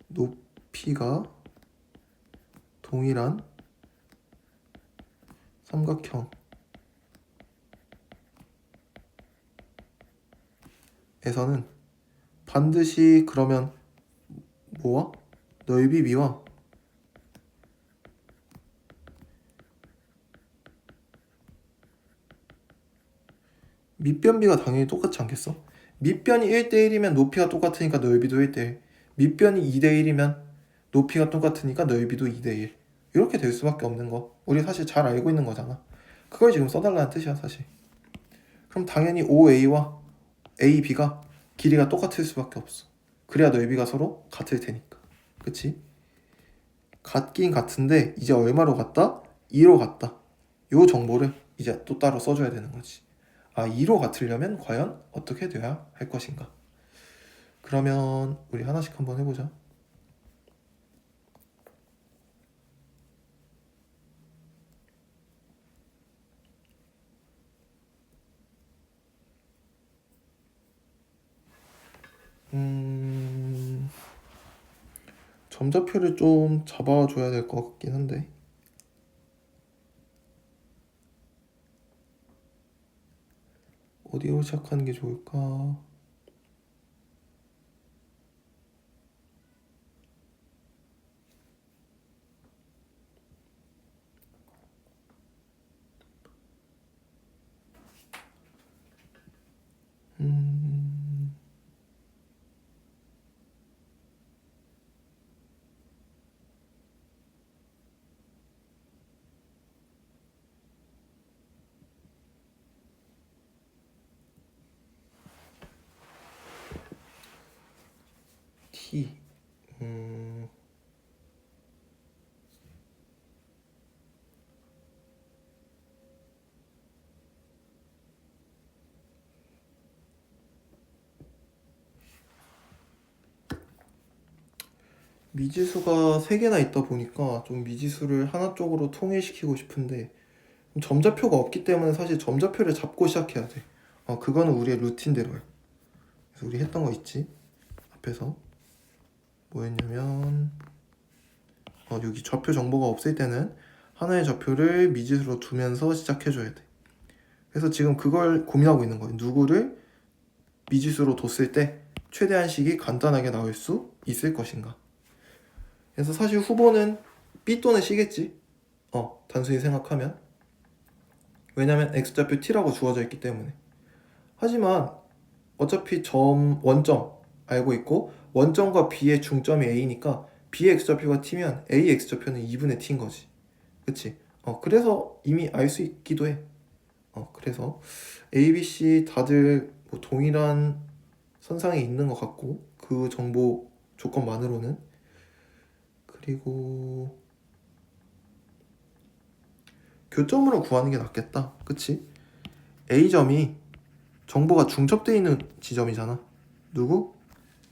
S1: 높이가 동일한 삼각형에서는 반드시 그러면 뭐와? 넓이 B와 밑변비가 당연히 똑같지 않겠어? 밑변이 1대1이면 높이가 똑같으니까 넓이도 1대1. 밑변이 2대1이면 높이가 똑같으니까 넓이도 2대1. 이렇게 될 수밖에 없는 거. 우리 사실 잘 알고 있는 거잖아. 그걸 지금 써달라는 뜻이야 사실. 그럼 당연히 OA와 AB가 길이가 똑같을 수밖에 없어. 그래야 넓이가 서로 같을 테니까. 그치? 같긴 같은데 이제 얼마로 같다? 2로 같다. 요 정보를 이제 또 따로 써줘야 되는 거지. 2로 같으려면 과연 어떻게 돼야 할 것인가? 그러면 우리 하나씩 한번 해보자. 점좌표를 좀 잡아줘야 될 것 같긴 한데. 어디로 시작하는 게 좋을까? 음... T. 미지수가 3개나 있다 보니까 좀 미지수를 하나 쪽으로 통일시키고 싶은데 점좌표가 없기 때문에 사실 점좌표를 잡고 시작해야 돼. 그거는 우리의 루틴대로야. 그래서 우리 했던 거 있지? 앞에서 뭐였냐면 여기 좌표 정보가 없을 때는 하나의 좌표를 미지수로 두면서 시작해줘야 돼. 그래서 지금 그걸 고민하고 있는 거예요. 누구를 미지수로 뒀을 때 최대한 식이 간단하게 나올 수 있을 것인가. 그래서 사실 후보는 B 또는 C겠지. 단순히 생각하면. 왜냐면 X좌표 T라고 주어져 있기 때문에. 하지만 어차피 원점 알고 있고 원점과 B의 중점이 A니까 B의 X좌표가 T면 A의 X좌표는 2분의 T인 거지. 그치? 그래서 이미 알 수 있기도 해. 그래서 A, B, C 다들 뭐 동일한 선상에 있는 것 같고 그 정보 조건만으로는. 그리고 교점으로 구하는 게 낫겠다. 그치? A점이 정보가 중첩되어 있는 지점이잖아. 누구?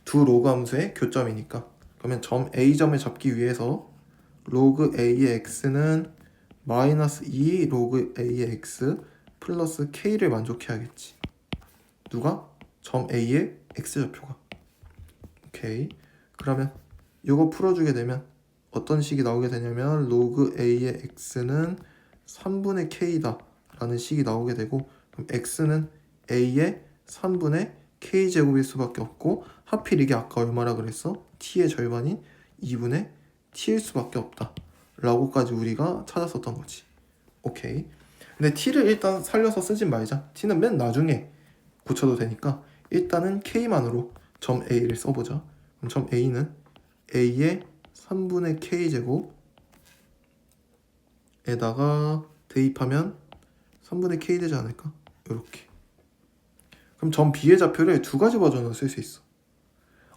S1: 두 로그 함수의 교점이니까. 그러면 점 A점을 잡기 위해서 로그 A의 x는 마이너스 2 로그 A의 x 플러스 k를 만족해야겠지. 누가? 점 A의 x좌표가. 오케이. 그러면 이거 풀어주게 되면 어떤 식이 나오게 되냐면 로그 A의 x는 3분의 k다 라는 식이 나오게 되고, 그럼 x는 A의 3분의 k제곱일 수밖에 없고, 하필 이게 아까 얼마라 그랬어? t의 절반인 2분의 t일 수밖에 없다 라고까지 우리가 찾았었던 거지. 오케이. 근데 t를 일단 살려서 쓰진 말자. t는 맨 나중에 고쳐도 되니까 일단은 k만으로 점 a를 써보자. 그럼 점 a는 a의 3분의 k제곱에다가 대입하면 3분의 k 되지 않을까? 이렇게. 그럼 점 b의 좌표를 두 가지 버전으로 쓸 수 있어.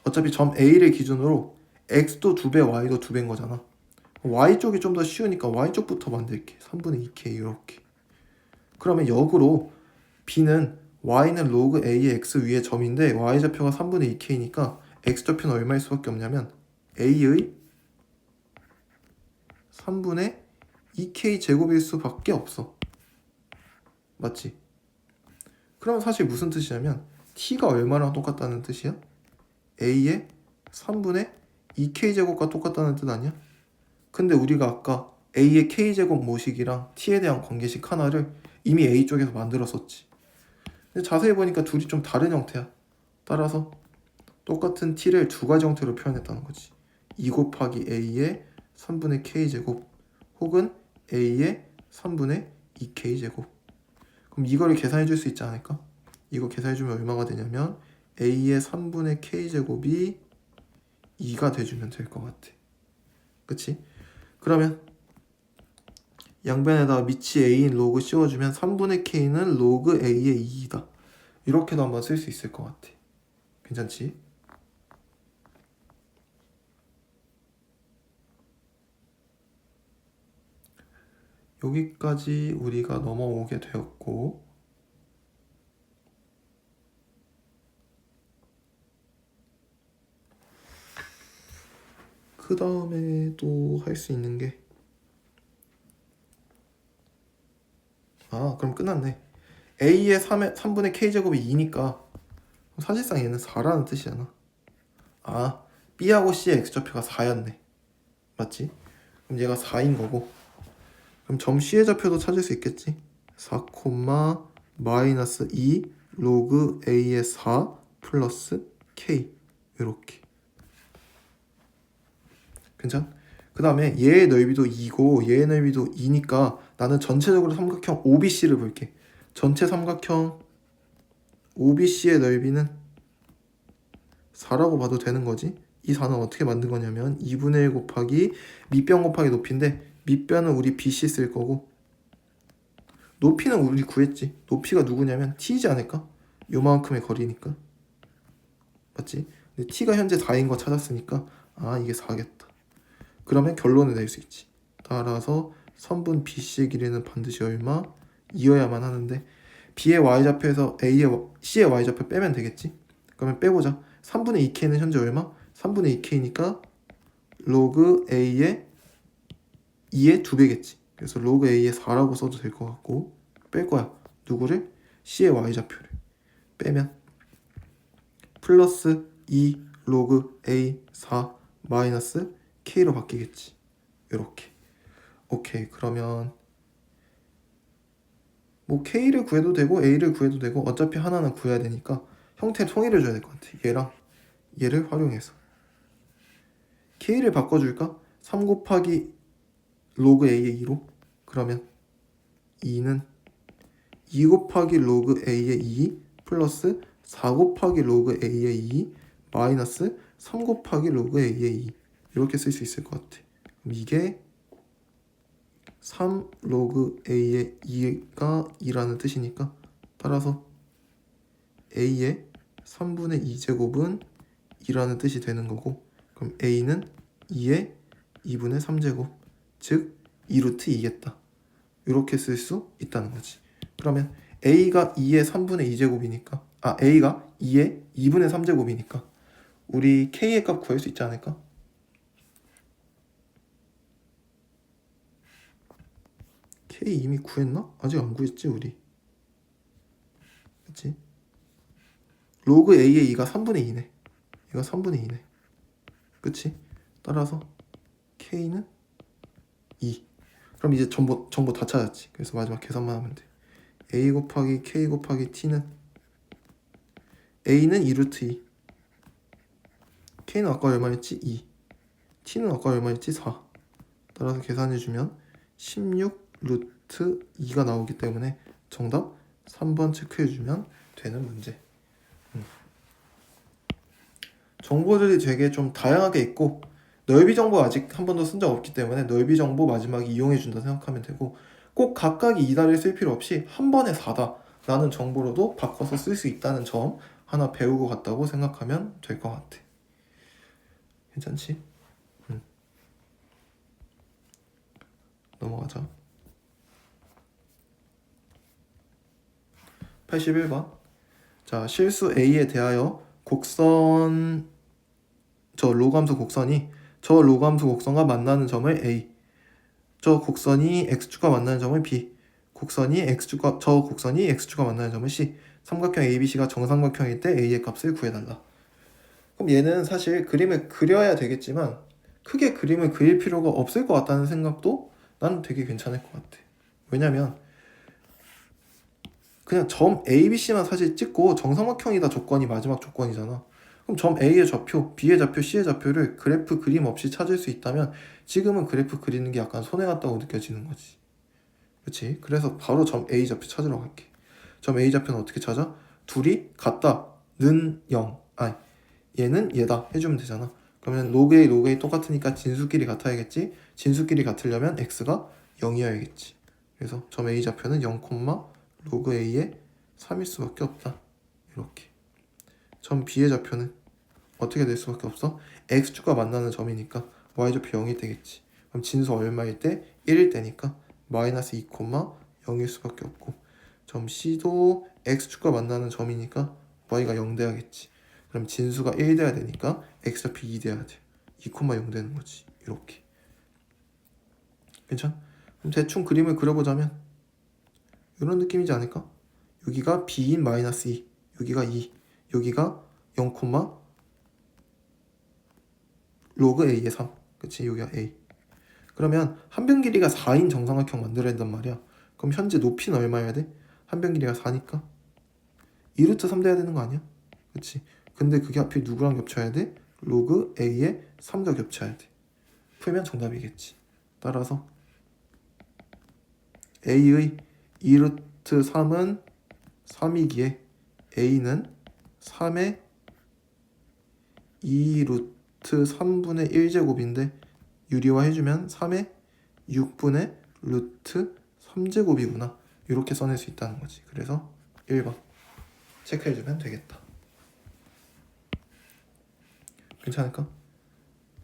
S1: 어차피 점 a를 기준으로 x도 2배, y도 2배인 거잖아. y쪽이 좀 더 쉬우니까 y쪽부터 만들게. 3분의 2k 이렇게. 그러면 역으로 b는 y는 로그 a의 x 위의 점인데 y좌표가 3분의 2k니까 x좌표는 얼마일 수밖에 없냐면 a의 3분의 2k 제곱일 수밖에 없어. 맞지? 그럼 사실 무슨 뜻이냐면 t가 얼마랑 똑같다는 뜻이야? a의 3분의 2k 제곱과 똑같다는 뜻 아니야? 근데 우리가 아까 a의 k제곱 모식이랑 t에 대한 관계식 하나를 이미 a 쪽에서 만들었었지. 근데 자세히 보니까 둘이 좀 다른 형태야. 따라서 똑같은 t를 두 가지 형태로 표현했다는 거지. 2 곱하기 a의 3분의 k제곱 혹은 a의 3분의 2k제곱. 그럼 이거를 계산해 줄 수 있지 않을까? 이거 계산해 주면 얼마가 되냐면 a의 3분의 k제곱이 2가 돼주면 될 것 같아. 그치? 그러면 양변에다가 밑이 a인 로그 씌워주면 3분의 k는 로그 a의 2이다. 이렇게도 한번 쓸 수 있을 것 같아. 괜찮지? 여기까지 우리가 넘어오게 되었고, 그 다음에 또 할 수 있는 게 그럼 끝났네. a의 3분의 k제곱이 2니까 사실상 얘는 4라는 뜻이잖아. b하고 c의 x좌표가 4였네. 맞지? 그럼 얘가 4인 거고, 그럼 점 C의 좌표도 찾을 수 있겠지? 4, 마이너스 2 로그 A의 4 플러스 K 이렇게. 괜찮? 그 다음에 얘의 넓이도 2고 얘의 넓이도 2니까 나는 전체적으로 삼각형 OBC를 볼게. 전체 삼각형 OBC의 넓이는 4라고 봐도 되는 거지. 이 4는 어떻게 만든 거냐면 2분의 1 곱하기 밑변 곱하기 높이인데 밑변은 우리 BC 쓸 거고 높이는 우리 구했지. 높이가 누구냐면 T이지 않을까? 요만큼의 거리니까. 맞지? 근데 T가 현재 4인 거 찾았으니까 아 이게 4겠다. 그러면 결론을 낼 수 있지. 따라서 선분 BC의 길이는 반드시 얼마? 2여야만 하는데 B의 y좌표에서 C의 y좌표 빼면 되겠지? 그러면 빼보자. 3분의 2K는 현재 얼마? 3분의 2K니까 로그 A의 2의 2배겠지. 그래서 로그 A의 4라고 써도 될 것 같고 뺄 거야. 누구를? C의 y좌표를 빼면 플러스 2 로그 A 4 마이너스 K로 바뀌겠지. 이렇게. 오케이. 그러면 뭐 K를 구해도 되고 A를 구해도 되고 어차피 하나는 구해야 되니까 형태 통일을 줘야 될 것 같아. 얘랑 얘를 활용해서 K를 바꿔줄까? 3 곱하기 로그 A의 2로 그러면 2는 2 곱하기 로그 A의 2 플러스 4 곱하기 로그 A의 2 마이너스 3 곱하기 로그 A의 2 이렇게 쓸 수 있을 것 같아. 그럼 이게 3 로그 A의 2가 2라는 뜻이니까 따라서 A의 3분의 2제곱은 2라는 뜻이 되는 거고 그럼 A는 2의 2분의 3제곱 즉 2루트 2겠다. 이렇게 쓸 수 있다는 거지. 그러면 A가 2의 3분의 2제곱이니까 A가 2의 2분의 3제곱이니까 우리 K의 값 구할 수 있지 않을까? K 이미 구했나? 아직 안 구했지 우리. 그치? 로그 A의 2가 3분의 2네. 이거 3분의 2네. 그치? 따라서 K는 2. 그럼 이제 전부 다 찾았지. 그래서 마지막 계산만 하면 돼. A 곱하기 K 곱하기 T는 A는 2루트 2. K는 아까 얼마였지? 2. T는 아까 얼마였지? 4. 따라서 계산해주면 16 루트 2가 나오기 때문에 정답 3번 체크해주면 되는 문제. 정보들이 되게 좀 다양하게 있고 넓이 정보 아직 한 번도 쓴 적 없기 때문에 넓이 정보 마지막에 이용해준다 생각하면 되고 꼭 각각이 2다를 쓸 필요 없이 한 번에 4다 라는 정보로도 바꿔서 쓸 수 있다는 점 하나 배우고 갔다고 생각하면 될 것 같아. 괜찮지? 넘어가자. 81번. 자, 실수 A에 대하여 곡선 저 로감수 곡선이 저 로감수 곡선과 만나는 점을 A, 저 곡선이 X축과 만나는 점을 B, 저 곡선이 X축과 만나는 점을 C. 삼각형 ABC가 정삼각형일 때 A의 값을 구해달라. 그럼 얘는 사실 그림을 그려야 되겠지만 크게 그림을 그릴 필요가 없을 것 같다는 생각도 나는 되게 괜찮을 것 같아. 왜냐면 그냥 점 ABC만 사실 찍고 정삼각형이다 조건이 마지막 조건이잖아. 그럼 점 A의 좌표, B의 좌표, C의 좌표를 그래프 그림 없이 찾을 수 있다면 지금은 그래프 그리는 게 약간 손해 같다고 느껴지는 거지. 그렇지? 그래서 바로 점 A 좌표 찾으러 갈게. 점 A 좌표는 어떻게 찾아? 둘이 같다는 0. 얘는 얘다 해주면 되잖아. 그러면 로그 A, 로그 A 똑같으니까 진수끼리 같아야겠지? 진수끼리 같으려면 X가 0이어야겠지. 그래서 점 A 좌표는 0, 로그 A의 3일 수밖에 없다. 이렇게. 점 B의 좌표는 어떻게 될 수밖에 없어? X축과 만나는 점이니까 Y좌표 0이 되겠지. 그럼 진수 얼마일 때? 1일 때니까 마이너스 2, 0일 수밖에 없고 점 C도 X축과 만나는 점이니까 Y가 0 돼야겠지. 그럼 진수가 1 돼야 되니까 X좌표 2 돼야 돼. 2, 0 되는 거지. 이렇게. 괜찮? 그럼 대충 그림을 그려보자면 이런 느낌이지 않을까? 여기가 B인 마이너스 2, 여기가 2, 여기가 0, 로그 A의 3. 그치? 여기가 A. 그러면 한 변 길이가 4인 정삼각형 만들어야 된단 말이야. 그럼 현재 높이는 얼마여야 돼? 한 변 길이가 4니까 2루트 3 돼야 되는 거 아니야? 그치? 근데 그게 하필 누구랑 겹쳐야 돼? 로그 A에 3가 겹쳐야 돼. 풀면 정답이겠지. 따라서 A의 2루트 3은 3이기에 A는 3의 2루트 3분의 1제곱인데 유리화 해주면 3의 6분의 루트 3제곱이구나. 이렇게 써낼 수 있다는 거지. 그래서 1번 체크해주면 되겠다. 괜찮을까?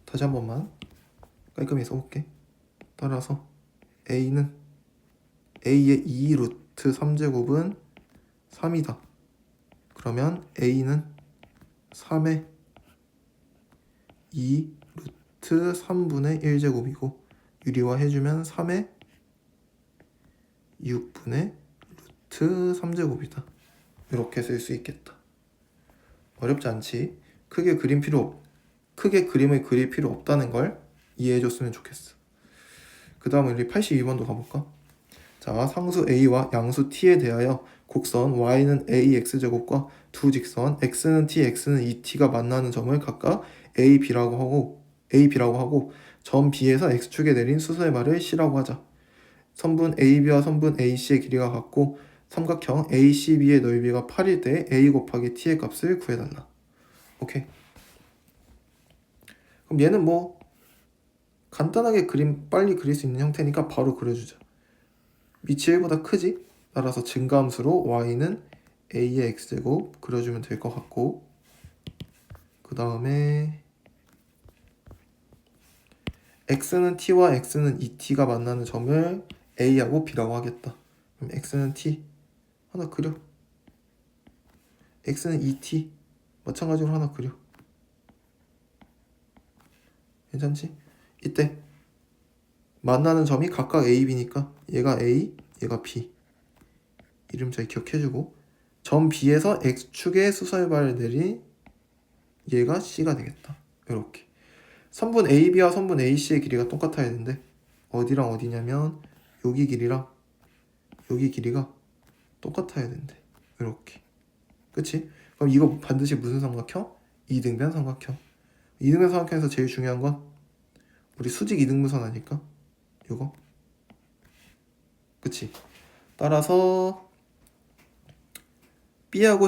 S1: 다시 한 번만 깔끔히 써볼게. 따라서 A는 A의 2루트 3제곱은 3이다. 그러면 A는 3의 2루트 3분의 1제곱이고 유리화 해주면 3의 6분의 루트 3제곱이다. 이렇게 쓸 수 있겠다. 어렵지 않지? 크게 그림을 그릴 필요 없다는 걸 이해해줬으면 좋겠어. 그 다음 우리 82번도 가볼까? 자, 상수 A와 양수 T에 대하여 곡선 y는 ax제곱과 두 직선 x는 t, x는 2t가 만나는 점을 각각 AB라고 하고 점 B에서 x축에 내린 수소의 말을 C라고 하자. 선분 AB와 선분 AC의 길이가 같고 삼각형 ACB의 넓이가 8일 때 A 곱하기 T의 값을 구해달라. 오케이. 그럼 얘는 뭐 간단하게 빨리 그릴 수 있는 형태니까 바로 그려주자. 밑이 1보다 크지? 따라서 증가함수로 y는 a의 x제곱 그려주면 될 것 같고, 그 다음에 x는 t와 x는 2t가 만나는 점을 a하고 b라고 하겠다. 그럼 x는 t 하나 그려. x는 2t 마찬가지로 하나 그려. 괜찮지? 이때 만나는 점이 각각 a, b니까 얘가 a, 얘가 b. 이름 잘 기억해주고 점 B에서 X축의 수설발을 내린 얘가 C가 되겠다. 이렇게 선분 AB와 선분 AC의 길이가 똑같아야 되는데 어디랑 어디냐면 여기 길이랑 여기 길이가 똑같아야 된대. 이렇게. 그치? 그럼 이거 반드시 무슨 삼각형? 이등변 삼각형. 이등변 삼각형에서 제일 중요한 건 우리 수직 이등분선 아닐까? 이거. 그치? 따라서 B하고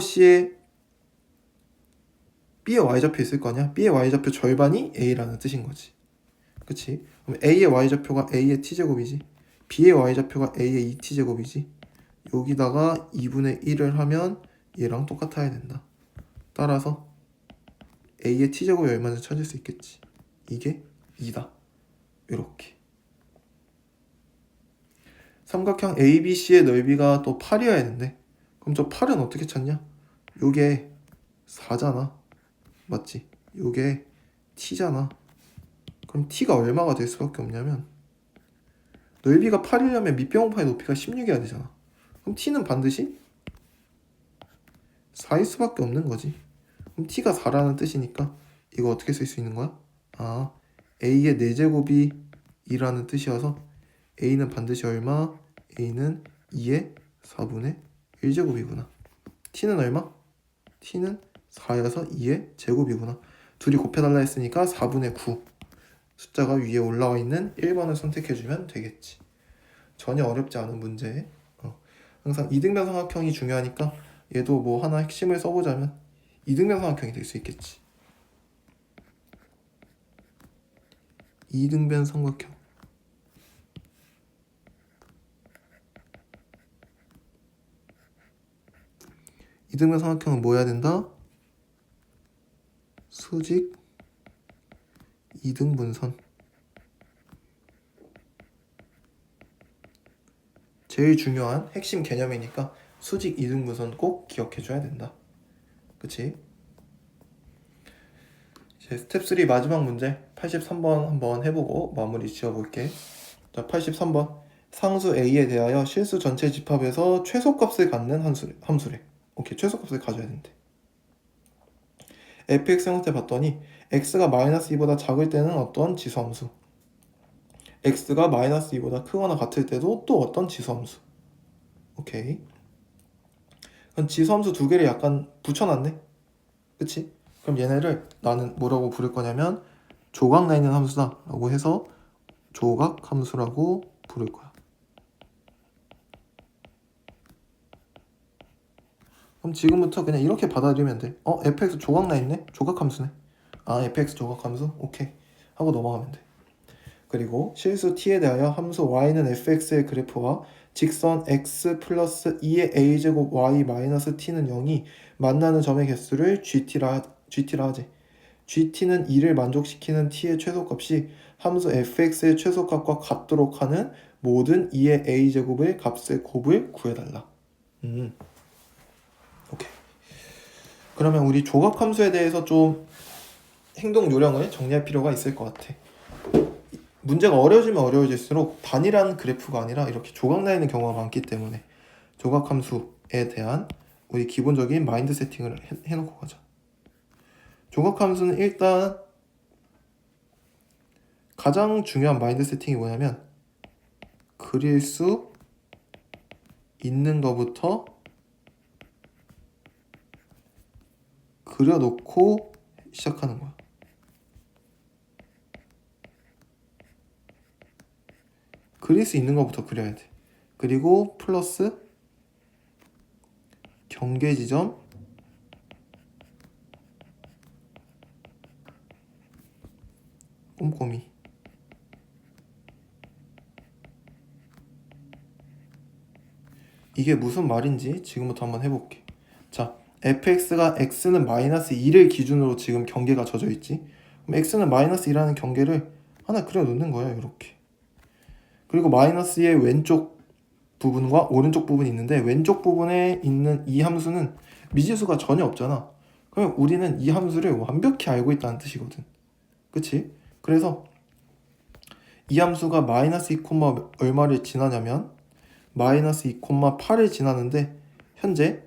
S1: B의 y좌표 있을 거냐? B의 y좌표 절반이 A라는 뜻인 거지. 그치? 그럼 A의 y좌표가 A의 t제곱이지. B의 y좌표가 A의 2t제곱이지. 여기다가 2분의 1을 하면 얘랑 똑같아야 된다. 따라서 A의 t제곱이 얼마인지 찾을 수 있겠지. 이게 2다. 이렇게. 삼각형 ABC의 넓이가 또 8이어야 되는데 그럼 저 8은 어떻게 찾냐? 요게 4잖아. 맞지? 요게 t잖아. 그럼 t가 얼마가 될 수밖에 없냐면 넓이가 8이려면 밑변호파의 높이가 16이어야 되잖아. 그럼 t는 반드시 4일 수밖에 없는 거지. 그럼 t가 4라는 뜻이니까 이거 어떻게 쓸 수 있는 거야? 아, a의 4제곱이 2라는 뜻이어서 a는 반드시 얼마? a는 2의 4분의 1제곱이구나. t는 얼마? t는 4여서 2의 제곱이구나. 둘이 곱해달라 했으니까 4분의 9 숫자가 위에 올라와 있는 1번을 선택해주면 되겠지. 전혀 어렵지 않은 문제. 항상 이등변 삼각형이 중요하니까 얘도 뭐 하나 핵심을 써보자면 이등변 삼각형이 될 수 있겠지. 이등변 삼각형. 이등변 삼각형은 뭐 해야 된다? 수직 이등분선. 제일 중요한 핵심 개념이니까 수직 이등분선 꼭 기억해줘야 된다. 그치? 이제 스텝 3 마지막 문제 83번 한번 해보고 마무리 지어볼게. 자, 83번 상수 A에 대하여 실수 전체 집합에서 최소값을 갖는 함수래. 오케이, 최소값을 가져야 된대. fx 형태 봤더니 x가 마이너스 2보다 작을 때는 어떤 지수함수 x가 마이너스 2보다 크거나 같을 때도 또 어떤 지수함수. 오케이. 그럼 지수함수 두 개를 약간 붙여놨네. 그치? 그럼 얘네를 나는 뭐라고 부를 거냐면 조각 나 있는 함수다 라고 해서 조각 함수라고 부를 거야. 그럼 지금부터 그냥 이렇게 받아들이면 돼. fx 조각 나 있네? 조각 함수네. 아, fx 조각 함수? 오케이. 하고 넘어가면 돼. 그리고 실수 t에 대하여 함수 y는 fx의 그래프와 직선 x 플러스 2의 a제곱 y 마이너스 t는 0이 만나는 점의 개수를 gt라 하지. gt는 2를 만족시키는 t의 최소값이 함수 fx의 최소값과 같도록 하는 모든 2의 a제곱의 값의 곱을 구해달라. 오케이. 그러면 우리 조각함수에 대해서 좀 행동 요령을 정리할 필요가 있을 것 같아. 문제가 어려워지면 어려워질수록 단일한 그래프가 아니라 이렇게 조각나 있는 경우가 많기 때문에 조각함수에 대한 우리 기본적인 마인드 세팅을 해놓고 가자. 조각함수는 일단 가장 중요한 마인드 세팅이 뭐냐면 그릴 수 있는 것부터 그려놓고 시작하는 거야. 그릴 수 있는 것부터 그려야 돼. 그리고 플러스 경계 지점 꼼꼼히. 이게 무슨 말인지 지금부터 한번 해볼게. 자, fx가 x는 마이너스 2를 기준으로 지금 경계가 져져 있지. 그럼 x는 마이너스 2라는 경계를 하나 그려놓는 거야, 이렇게. 그리고 마이너스 2의 왼쪽 부분과 오른쪽 부분이 있는데 왼쪽 부분에 있는 이 함수는 미지수가 전혀 없잖아. 그럼 우리는 이 함수를 완벽히 알고 있다는 뜻이거든. 그치? 그래서 이 함수가 마이너스 2, 얼마를 지나냐면 마이너스 2,8을 지나는데 현재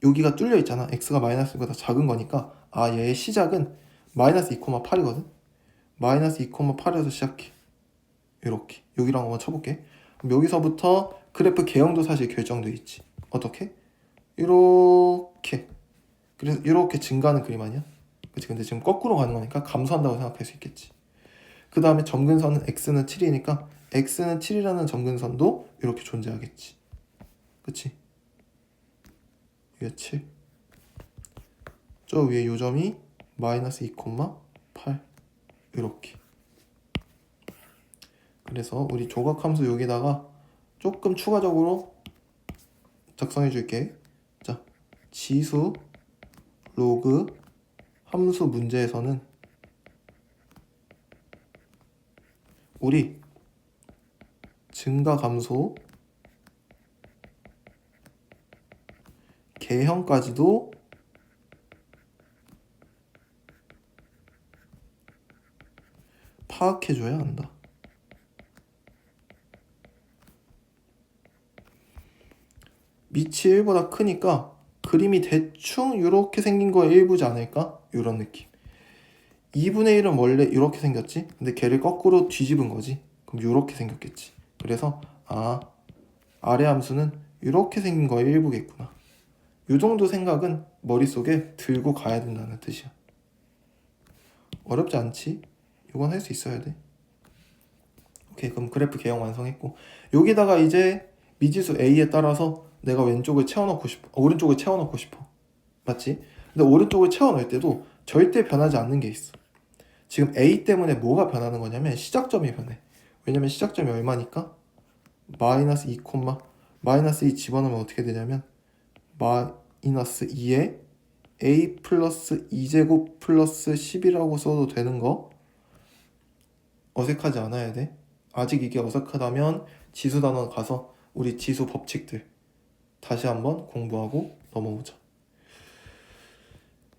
S1: 여기가 뚫려 있잖아. x가 마이너스 2보다 작은 거니까 얘의 시작은 마이너스 2,8이거든. 마이너스 2,8에서 시작해. 이렇게 여기랑 한번 쳐볼게. 그럼 여기서부터 그래프 개형도 사실 결정돼 있지. 어떻게? 이렇게. 그래서 이렇게 증가하는 그림 아니야? 그치? 근데 지금 거꾸로 가는 거니까 감소한다고 생각할 수 있겠지. 그 다음에 점근선은 x는 7이니까 x는 7이라는 점근선도 이렇게 존재하겠지. 그치? 이게 7. 저 위에 요점이 마이너스 2,8 이렇게. 그래서 우리 조각함수 여기다가 조금 추가적으로 작성해 줄게. 자, 지수 로그 함수 문제에서는 우리 증가 감소 개형까지도 파악해줘야 한다. 밑이 1보다 크니까 그림이 대충 이렇게 생긴 거에 일부지 않을까? 이런 느낌. 2분의 1은 원래 이렇게 생겼지? 근데 걔를 거꾸로 뒤집은 거지. 그럼 이렇게 생겼겠지. 그래서 아래 함수는 이렇게 생긴 거의 일부겠구나. 이 정도 생각은 머릿속에 들고 가야 된다는 뜻이야. 어렵지 않지? 이건 할 수 있어야 돼. 오케이, 그럼 그래프 개형 완성했고 여기다가 이제 미지수 a에 따라서 내가 왼쪽을 채워넣고 싶어, 오른쪽을 채워넣고 싶어. 맞지? 근데 오른쪽을 채워넣을 때도 절대 변하지 않는 게 있어. 지금 a 때문에 뭐가 변하는 거냐면 시작점이 변해. 왜냐면 시작점이 얼마니까? 마이너스 2, 마이너스 2 집어넣으면 어떻게 되냐면 마이너스 2에 a 플러스 2제곱 플러스 10이라고 써도 되는 거. 어색하지 않아야 돼. 아직 이게 어색하다면 지수 단원 가서 우리 지수 법칙들 다시 한번 공부하고 넘어오자.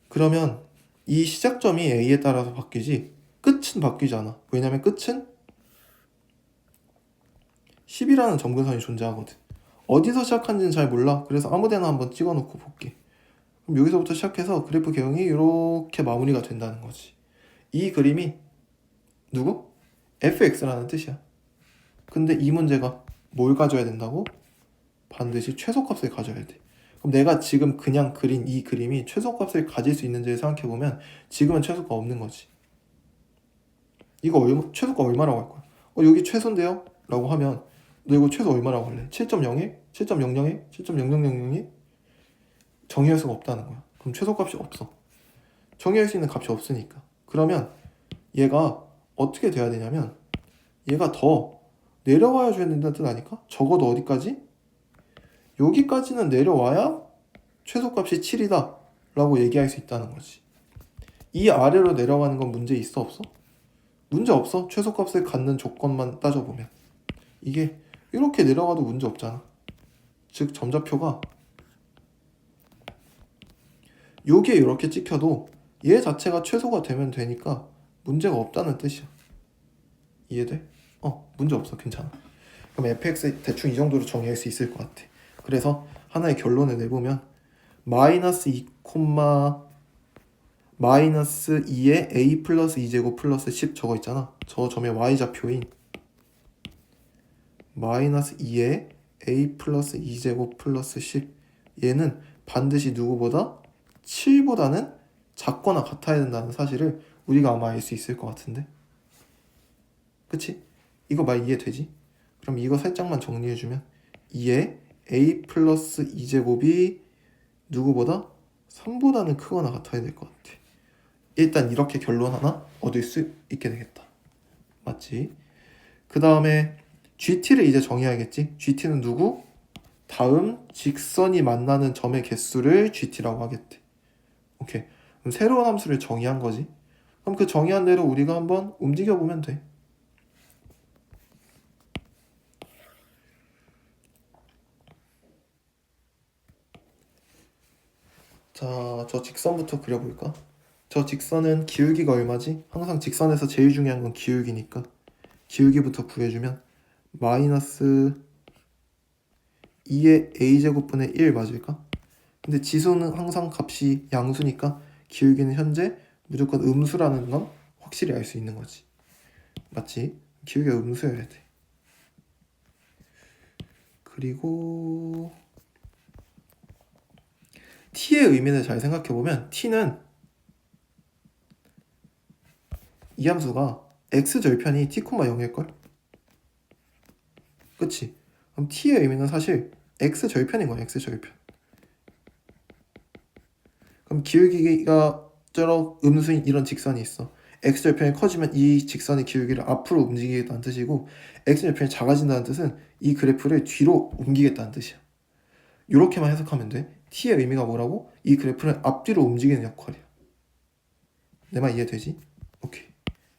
S1: 그러면 이 시작점이 a에 따라서 바뀌지 끝은 바뀌지 않아. 왜냐면 끝은 10이라는 점근선이 존재하거든. 어디서 시작한지는 잘 몰라. 그래서 아무데나 한번 찍어놓고 볼게. 그럼 여기서부터 시작해서 그래프 개형이 이렇게 마무리가 된다는 거지. 이 그림이 누구? fx라는 뜻이야. 근데 이 문제가 뭘 가져야 된다고? 반드시 최소값을 가져야 돼. 그럼 내가 지금 그냥 그린 이 그림이 최소값을 가질 수 있는지 생각해보면 지금은 최소가 없는 거지. 이거 최소가 얼마라고 할 거야? 여기 최소인데요? 라고 하면 너 이거 최소 얼마라고 할래? 7.01? 7.001? 7.0001? 정의할 수가 없다는 거야. 그럼 최소값이 없어. 정의할 수 있는 값이 없으니까. 그러면 얘가 어떻게 돼야 되냐면 얘가 더 내려와야 줘야 된다는 뜻 아닐까? 적어도 어디까지? 여기까지는 내려와야 최소값이 7이다 라고 얘기할 수 있다는 거지. 이 아래로 내려가는 건 문제 있어 없어? 문제 없어. 최소값을 갖는 조건만 따져보면 이게 이렇게 내려가도 문제 없잖아. 즉 점좌표가 요게 이렇게 찍혀도 얘 자체가 최소가 되면 되니까 문제가 없다는 뜻이야. 이해돼? 문제 없어. 괜찮아. 그럼 fx 대충 이 정도로 정의할 수 있을 것 같아. 그래서 하나의 결론을 내보면 마이너스 2, 마이너스 2에 a 플러스 2제곱 플러스 10 저거 있잖아. 저 점의 y좌표인 마이너스 2에 a 플러스 2제곱 플러스 10 얘는 반드시 누구보다 7보다는 작거나 같아야 된다는 사실을 우리가 아마 알 수 있을 것 같은데, 그치? 이거 말 이해되지? 그럼 이거 살짝만 정리해주면 2에 a 플러스 2제곱이 누구보다 3보다는 크거나 같아야 될 것 같아. 일단 이렇게 결론 하나 얻을 수 있게 되겠다. 맞지? 그 다음에 GT를 이제 정의해야겠지? GT는 누구? 다음 직선이 만나는 점의 개수를 GT라고 하겠대. 오케이. 그럼 새로운 함수를 정의한 거지. 그럼 그 정의한 대로 우리가 한번 움직여 보면 돼. 자, 저 직선부터 그려볼까? 저 직선은 기울기가 얼마지? 항상 직선에서 제일 중요한 건 기울기니까 기울기부터 구해주면 마이너스 2의 a제곱분의 1 맞을까? 근데 지수는 항상 값이 양수니까 기울기는 현재 무조건 음수라는 건 확실히 알 수 있는 거지. 맞지? 기울기가 음수여야 돼. 그리고 t의 의미를 잘 생각해보면 t는 이 함수가 x절편이 t, 0일걸? 그치? 그럼 t의 의미는 사실 x절편인 거야. x절편. 그럼 기울기가 저런 음수인 이런 직선이 있어. x절편이 커지면 이 직선의 기울기를 앞으로 움직이겠다는 뜻이고, x절편이 작아진다는 뜻은 이 그래프를 뒤로 옮기겠다는 뜻이야. 이렇게만 해석하면 돼. t의 의미가 뭐라고? 이 그래프를 앞뒤로 움직이는 역할이야. 내 말 이해되지? 오케이.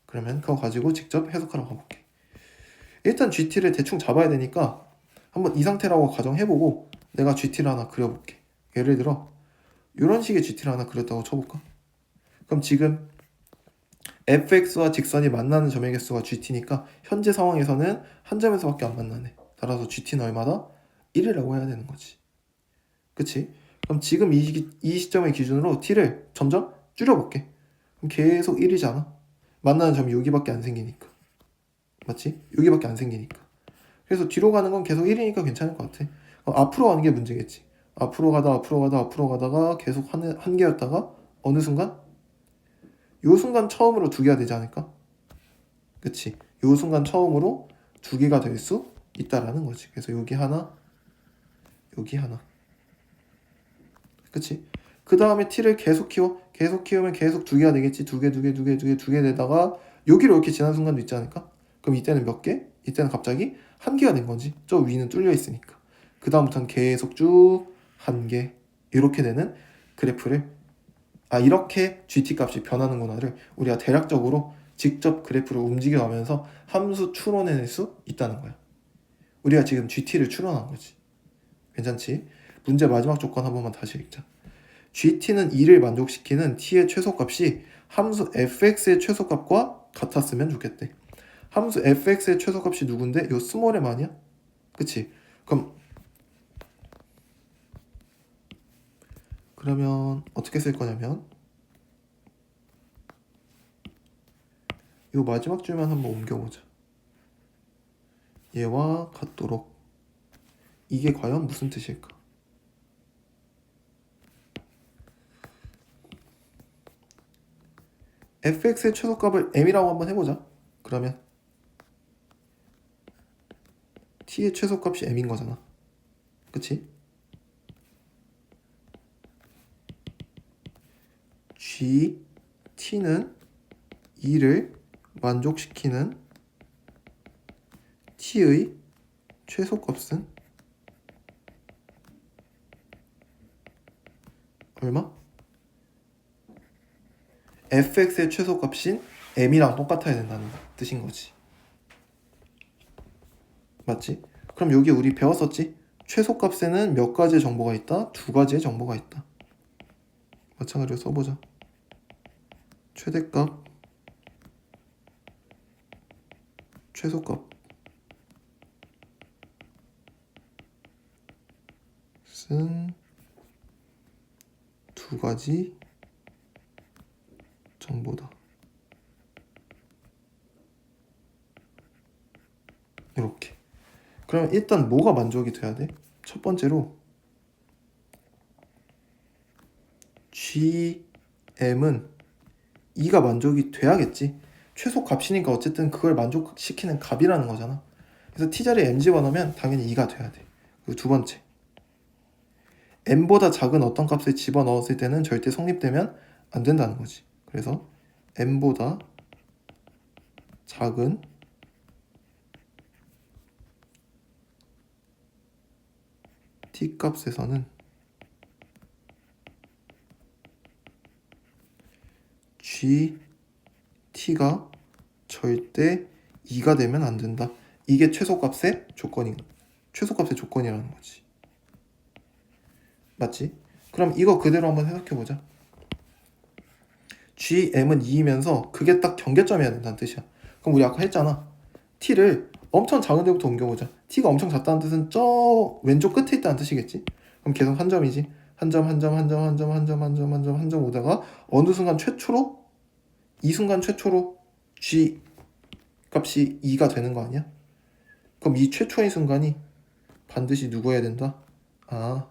S1: 그러면 그거 가지고 직접 해석하러 가볼게. 일단 GT를 대충 잡아야 되니까 한번 이 상태라고 가정해보고 내가 GT를 하나 그려볼게. 예를 들어 이런 식의 GT를 하나 그렸다고 쳐볼까? 그럼 지금 fx와 직선이 만나는 점의 개수가 GT니까 현재 상황에서는 한 점에서밖에 안 만나네. 따라서 GT는 얼마다? 1이라고 해야 되는 거지. 그치? 그럼 지금 이 시점의 기준으로 t를 점점 줄여볼게. 그럼 계속 1이잖아. 만나는 점이 여기밖에 안 생기니까. 맞지? 여기밖에 안 생기니까. 그래서 뒤로 가는 건 계속 1이니까 괜찮을 것 같아. 앞으로 가는 게 문제겠지. 앞으로 가다가 계속 한 개였다가 어느 순간 요 순간 처음으로 두 개가 되지 않을까? 그치? 요 순간 처음으로 두 개가 될 수 있다라는 거지. 그래서 여기 하나, 여기 하나. 그치? 그 다음에 t를 계속 키우면 계속 두 개가 되겠지. 두 개 되다가 여기로 이렇게 지나는 순간도 있지 않을까? 그럼 이때는 몇 개? 이때는 갑자기 한 개가 된 거지. 저 위는 뚫려 있으니까. 그 다음부터는 계속 쭉 한 개. 이렇게 되는 그래프를, 이렇게 GT 값이 변하는구나를 우리가 대략적으로 직접 그래프를 움직여가면서 함수 추론해낼 수 있다는 거야. 우리가 지금 GT를 추론한 거지. 괜찮지? 문제 마지막 조건 한 번만 다시 읽자. GT는 2를 만족시키는 t의 최소값이 함수 fx의 최소값과 같았으면 좋겠대. 함수 fx의 최소값이 누군데? 요 스몰 m 아니야? 그치? 그러면 어떻게 쓸 거냐면 요 마지막 줄만 한번 옮겨보자. 얘와 같도록. 이게 과연 무슨 뜻일까? fx의 최소값을 m이라고 한번 해보자. 그러면 t의 최소값이 m인 거잖아. 그치? t는 2를 만족시키는 t의 최소값은 얼마? fx의 최소값인 m이랑 똑같아야 된다는 뜻인 거지. 맞지? 그럼 여기 우리 배웠었지? 최소값에는 몇 가지의 정보가 있다? 두 가지의 정보가 있다. 마찬가지로 써보자. 최대값, 최소값은 두 가지 정보다. 이렇게. 그럼 일단 뭐가 만족이 돼야 돼? 첫 번째로 gm은 2가 만족이 돼야겠지. 최소값이니까 어쨌든 그걸 만족시키는 값이라는 거잖아. 그래서 t자리에 m 집어넣으면 당연히 2가 돼야 돼. 그리고 두 번째, m보다 작은 어떤 값을 집어넣었을 때는 절대 성립되면 안 된다는 거지. 그래서 m보다 작은 t값에서는 t가 절대 2가 되면 안 된다. 이게 최소값의 조건이라는 거지. 맞지? 그럼 이거 그대로 한번 해석해보자. gm은 2이면서 그게 딱 경계점이어야 된다는 뜻이야. 그럼 우리 아까 했잖아. t를 엄청 작은 데부터 옮겨보자. t가 엄청 작다는 뜻은 저 왼쪽 끝에 있다는 뜻이겠지? 그럼 계속 한 점이지. 한 점 오다가 어느 순간 최초로 이 순간 최초로 g 값이 2가 되는 거 아니야? 그럼 이 최초의 순간이 반드시 누구여야 된다? 아,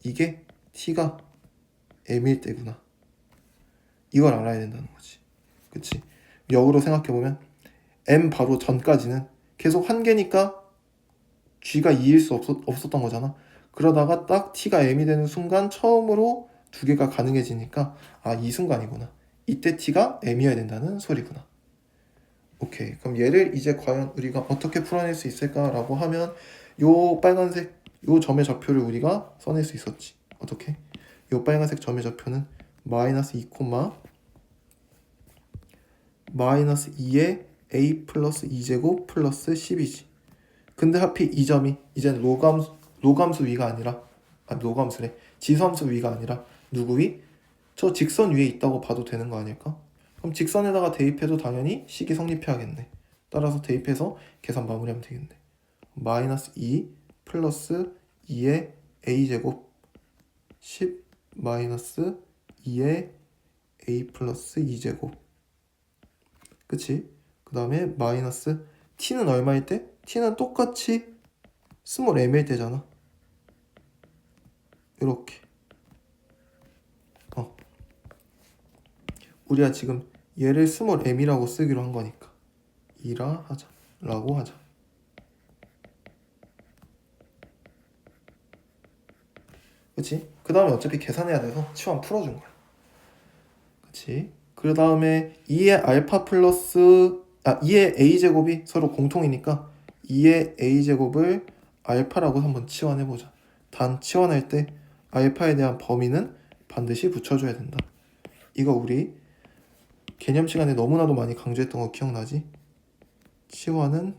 S1: 이게 t가 m일 때구나. 이걸 알아야 된다는 거지. 그치? 역으로 생각해보면 m 바로 전까지는 계속 한 개니까 g가 2일 수 없었던 거잖아. 그러다가 딱 t가 m이 되는 순간 처음으로 두 개가 가능해지니까 아, 이 순간이구나. 이때 t가 m이어야 된다는 소리구나. 오케이. 그럼 얘를 이제 과연 우리가 어떻게 풀어낼 수 있을까라고 하면 요 빨간색 요 점의 좌표를 우리가 써낼 수 있었지. 어떻게? 요 빨간색 점의 좌표는 마이너스 2, 마이너스 2의 a 플러스 2제곱 플러스 10이지. 근데 하필 이 점이 이제는 로감수 위가 아니라 로감수래. 지수함수 위가 아니라 누구 위? 저 직선 위에 있다고 봐도 되는 거 아닐까? 그럼 직선에다가 대입해도 당연히 식이 성립해야겠네. 따라서 대입해서 계산 마무리하면 되겠네. 마이너스 2 플러스 2의 a제곱 10 마이너스 2의 a 플러스 2제곱. 그치? 그 다음에 마이너스 t는 얼마일 때? t는 똑같이 스몰 m일 때잖아. 이렇게. 우리가 지금 얘를 스몰 m이라고 쓰기로 한 거니까 이라 하자 라고 하자. 그치? 그 다음에 어차피 계산해야 돼서 치환 풀어준 거야. 그치? 그 다음에 2의 알파 플러스 2의 a제곱이 서로 공통이니까 2의 a제곱을 알파라고 한번 치환해보자. 단 치환할 때 알파에 대한 범위는 반드시 붙여줘야 된다. 이거 우리 개념 시간에 너무나도 많이 강조했던 거 기억나지? 치환은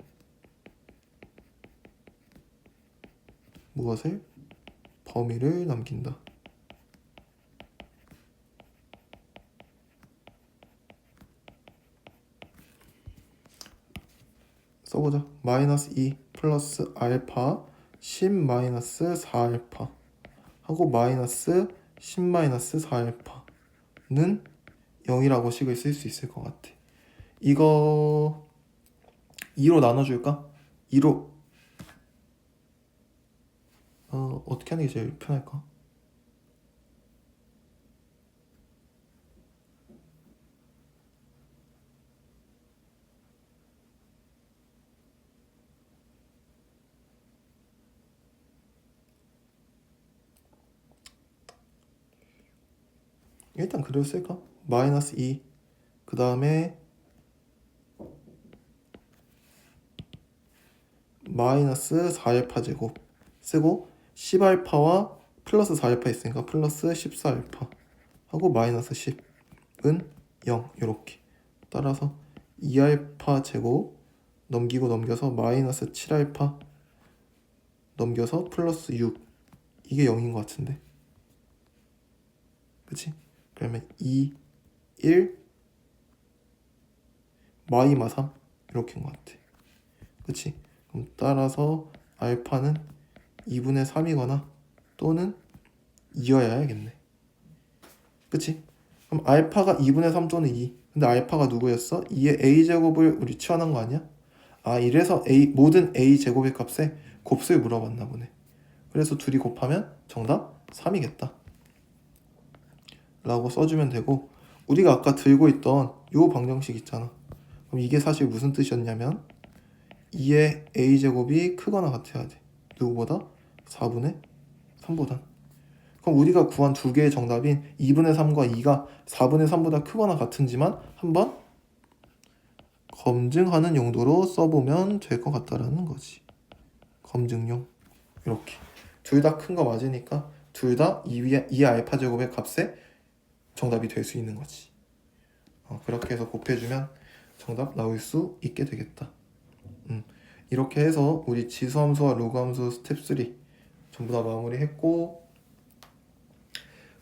S1: 무엇을? 범위를 남긴다. 써보자. 마이너스 2 플러스 알파 10 마이너스 4알파 하고 마이너스 10 마이너스 4알파는 0이라고 식을 쓸 수 있을 것 같아. 이거 2로 나눠줄까? 2로 어떻게 하는 게 제일 편할까? 일단 그대로 쓸까? 마이너스 2 그 다음에 마이너스 4알파 제곱 쓰고 10알파와 플러스 4알파 있으니까 플러스 14알파 하고 마이너스 10은 0 이렇게 따라서 2알파 제곱 넘기고 넘겨서 마이너스 7알파 넘겨서 플러스 6 이게 0인 것 같은데 그치? 그러면 2, 1 마이마 3 이렇게인 것 같아 그치? 그럼 따라서 알파는 2분의 3이거나 또는 2여야겠네 그치? 그럼 알파가 2분의 3 또는 2 근데 알파가 누구였어? 2의 a제곱을 우리 치환한 거 아니야? 아 이래서 모든 a제곱의 값에 곱수를 물어봤나 보네 그래서 둘이 곱하면 정답 3이겠다 라고 써주면 되고 우리가 아까 들고 있던 요 방정식 있잖아 그럼 이게 사실 무슨 뜻이었냐면 2의 a제곱이 크거나 같아야 돼 누구보다? 4분의 3보다 그럼 우리가 구한 두 개의 정답인 2분의 3과 2가 4분의 3보다 크거나 같은지만 한번 검증하는 용도로 써보면 될 것 같다라는 거지 검증용 이렇게 둘 다 큰 거 맞으니까 둘 다 2 알파 제곱의 값에 정답이 될 수 있는 거지 그렇게 해서 곱해주면 정답 나올 수 있게 되겠다 이렇게 해서 우리 지수함수와 로그함수 스텝 3 전부 다 마무리했고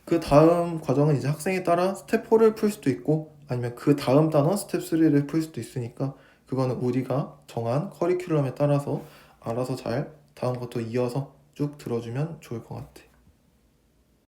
S1: 그 다음 과정은 이제 학생에 따라 스텝 4를 풀 수도 있고 아니면 그 다음 단원 스텝 3를 풀 수도 있으니까 그거는 우리가 정한 커리큘럼에 따라서 알아서 잘 다음 것도 이어서 쭉 들어주면 좋을 것 같아.